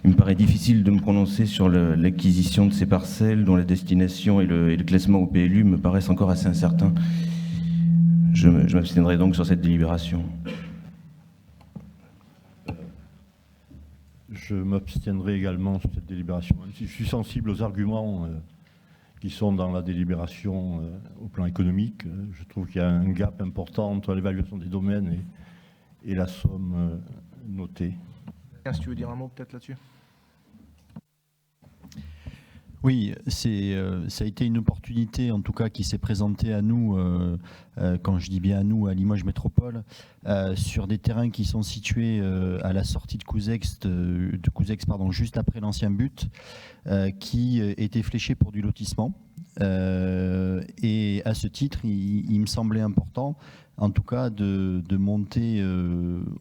S8: Il me paraît difficile de me prononcer sur l'acquisition de ces parcelles dont la destination et le classement au PLU me paraissent encore assez incertains. Je m'abstiendrai donc sur cette délibération.
S7: Je m'abstiendrai également sur cette délibération. Je suis sensible aux arguments qui sont dans la délibération au plan économique. Je trouve qu'il y a un gap important entre l'évaluation des domaines et la somme notée.
S1: Si tu veux dire un mot peut-être là-dessus?
S5: Oui, ça a été une opportunité, en tout cas, qui s'est présentée à nous, quand je dis bien à nous, à Limoges Métropole, sur des terrains qui sont situés à la sortie de Couzex, juste après l'ancien but, qui étaient fléchés pour du lotissement. Et à ce titre, il me semblait important, en tout cas, de monter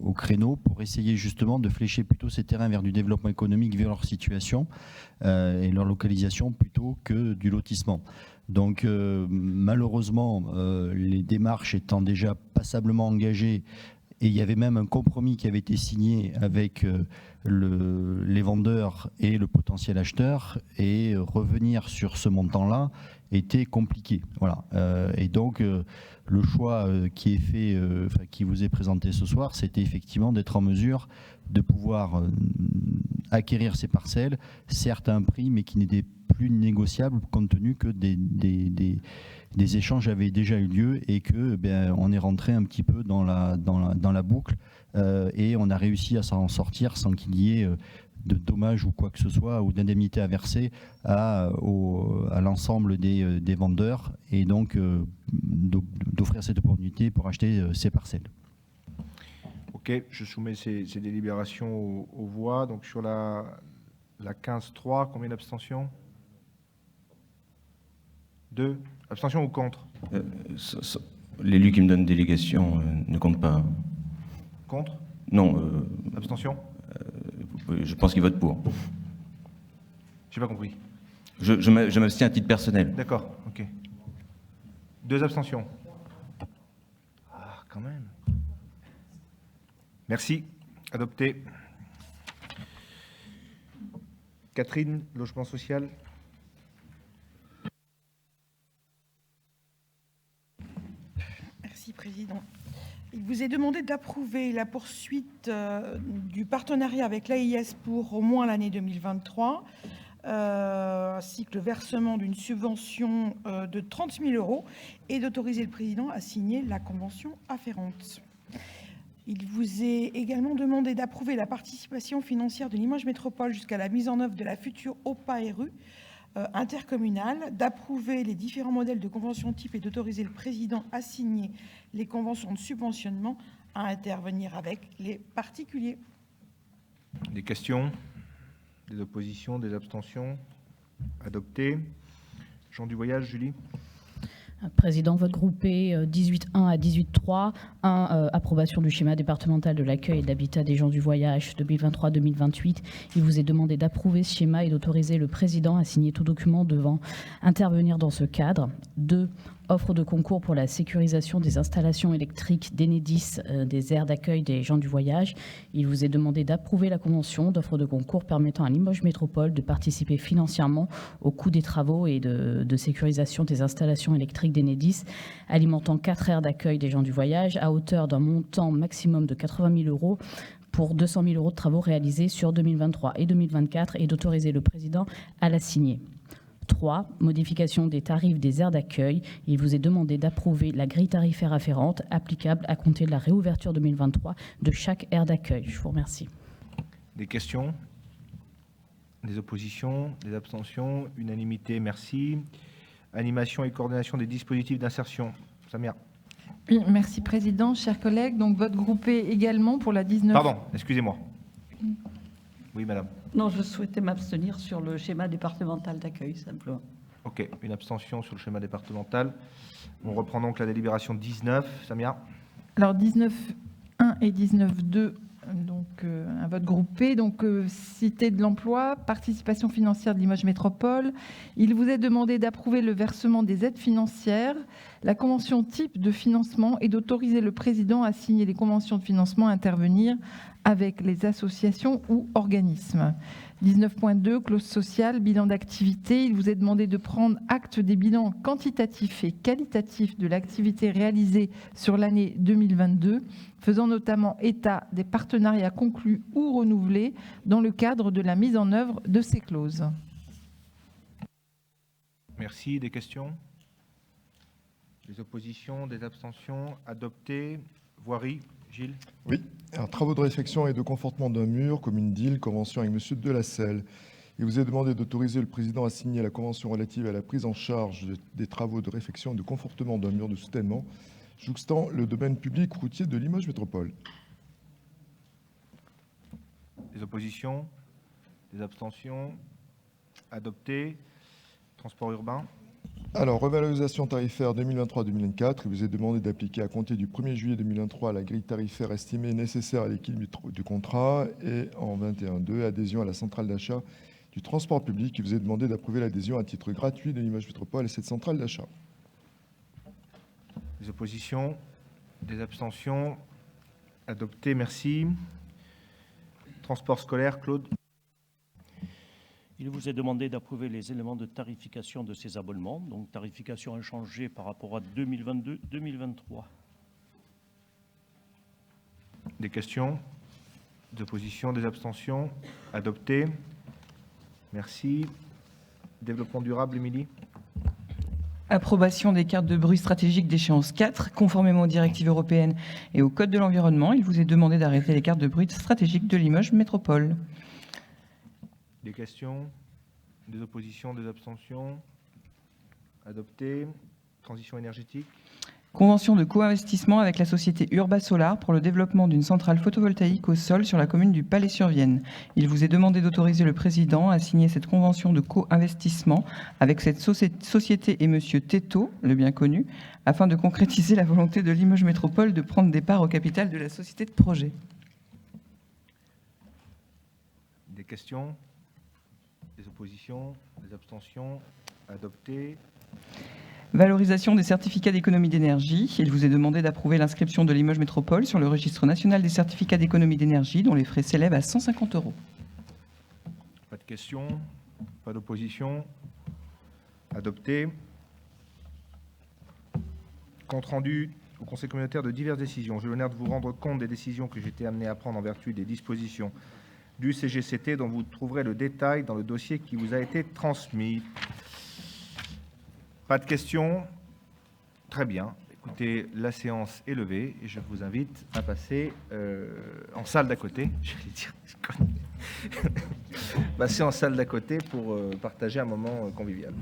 S5: au créneau pour essayer justement de flécher plutôt ces terrains vers du développement économique vu leur situation et leur localisation plutôt que du lotissement. Donc malheureusement, les démarches étant déjà passablement engagées, et il y avait même un compromis qui avait été signé avec les vendeurs et le potentiel acheteur, et revenir sur ce montant-là était compliqué. Voilà. Et donc le choix qui est fait, qui vous est présenté ce soir, c'était effectivement d'être en mesure de pouvoir acquérir ces parcelles, certes à un prix, mais qui n'était plus négociable compte tenu que des échanges avaient déjà eu lieu et que on est rentré un petit peu dans la boucle et on a réussi à s'en sortir sans qu'il y ait de dommages ou quoi que ce soit, ou d'indemnités à verser à l'ensemble des vendeurs, et donc d'offrir cette opportunité pour acheter ces parcelles.
S1: Ok, je soumets ces délibérations aux voix. Donc sur la 15.3, combien d'abstentions? 2. Abstention ou contre?
S8: L'élu qui me donne délégation ne compte pas.
S1: Contre?
S8: Non.
S1: Abstention?
S8: Je pense qu'il vote pour.
S1: J'ai pas compris.
S8: Je m'abstiens à titre personnel.
S1: D'accord, ok. 2 abstentions. Ah, quand même. Merci. Adopté. Catherine, logement social.
S22: Merci, Président. Il vous est demandé d'approuver la poursuite du partenariat avec l'AIS pour au moins l'année 2023, ainsi que le versement d'une subvention de 30 000 € et d'autoriser le Président à signer la convention afférente. Il vous est également demandé d'approuver la participation financière de Limoges Métropole jusqu'à la mise en œuvre de la future OPA-RU intercommunale, d'approuver les différents modèles de convention type et d'autoriser le Président à signer les conventions de subventionnement à intervenir avec les particuliers.
S1: Des questions? Des oppositions, des abstentions? Adopté. Gens du voyage, Julie?
S3: Président, vote groupé 18.1 à 18.3. 1. Approbation du schéma départemental de l'accueil et de l'habitat des gens du voyage 2023-2028. Il vous est demandé d'approuver ce schéma et d'autoriser le président à signer tout document devant intervenir dans ce cadre. 2. Offre de concours pour la sécurisation des installations électriques d'Enedis des aires d'accueil des gens du voyage. Il vous est demandé d'approuver la convention d'offre de concours permettant à Limoges Métropole de participer financièrement au coût des travaux et de sécurisation des installations électriques d'Enedis, alimentant 4 aires d'accueil des gens du voyage à hauteur d'un montant maximum de 80 000 € pour 200 000 € de travaux réalisés sur 2023 et 2024 et d'autoriser le président à la signer. 3. Modification des tarifs des aires d'accueil. Il vous est demandé d'approuver la grille tarifaire afférente applicable à compter de la réouverture 2023 de chaque aire d'accueil. Je vous remercie.
S1: Des questions? Des oppositions? Des abstentions? Unanimité, merci. Animation et coordination des dispositifs d'insertion. Samia.
S4: Oui, merci Président, chers collègues. Donc vote groupé également pour la 19...
S1: Pardon, excusez-moi. Oui, madame.
S20: Non, je souhaitais m'abstenir sur le schéma départemental d'accueil, simplement.
S1: Ok, une abstention sur le schéma départemental. On reprend donc la délibération 19. Samia.
S4: Alors 19.1 et 19.2, donc un vote groupé. Donc Cité de l'emploi, participation financière de Limoges Métropole. Il vous est demandé d'approuver le versement des aides financières, la convention type de financement et d'autoriser le président à signer les conventions de financement à intervenir avec les associations ou organismes. 19.2, clause sociale, bilan d'activité. Il vous est demandé de prendre acte des bilans quantitatifs et qualitatifs de l'activité réalisée sur l'année 2022, faisant notamment état des partenariats conclus ou renouvelés dans le cadre de la mise en œuvre de ces clauses.
S1: Merci. Des questions? Des oppositions? Des abstentions? Adopté. Voirie. Gilles.
S21: Oui. Alors, travaux de réfection et de confortement d'un mur, commune d'Île, convention avec M. Delacelle. Il vous est demandé d'autoriser le président à signer la convention relative à la prise en charge des travaux de réfection et de confortement d'un mur de soutènement jouxtant le domaine public routier de Limoges Métropole.
S1: Des oppositions? Des abstentions? Adopté. Transport urbain.
S21: Alors, revalorisation tarifaire 2023-2024. Il vous est demandé d'appliquer à compter du 1er juillet 2023 la grille tarifaire estimée nécessaire à l'équilibre du contrat et en 21.2, adhésion à la centrale d'achat du transport public. Il vous est demandé d'approuver l'adhésion à titre gratuit de Limoges Métropole à cette centrale d'achat.
S1: Des oppositions? Des abstentions? Adopté, merci. Transport scolaire, Claude.
S23: Il vous est demandé d'approuver les éléments de tarification de ces abonnements, donc tarification inchangée par rapport à 2022-2023.
S1: Des questions? Des oppositions? Des abstentions? Adopté. Merci. Développement durable, Émilie.
S4: Approbation des cartes de bruit stratégiques d'échéance 4, conformément aux directives européennes et au Code de l'environnement. Il vous est demandé d'arrêter les cartes de bruit stratégiques de Limoges Métropole.
S1: Des questions? Des oppositions? Des abstentions? Adopté. Transition énergétique.
S4: Convention de co-investissement avec la société Urba Solar pour le développement d'une centrale photovoltaïque au sol sur la commune du Palais-sur-Vienne. Il vous est demandé d'autoriser le président à signer cette convention de co-investissement avec cette société et monsieur Teto, le bien connu, afin de concrétiser la volonté de Limoges Métropole de prendre des parts au capital de la société de projet.
S1: Des questions? Des oppositions? Des abstentions? Adopté.
S4: Valorisation des certificats d'économie d'énergie. Il vous est demandé d'approuver l'inscription de Limoges Métropole sur le registre national des certificats d'économie d'énergie dont les frais s'élèvent à 150 €.
S1: Pas de questions? Pas d'opposition? Adopté. Compte rendu au Conseil communautaire de diverses décisions. J'ai l'honneur de vous rendre compte des décisions que j'ai été amené à prendre en vertu des dispositions du CGCT dont vous trouverez le détail dans le dossier qui vous a été transmis. Pas de questions? Très bien. Écoutez, la séance est levée et je vous invite à passer en salle d'à côté. J'allais dire, passer en salle d'à côté pour partager un moment convivial.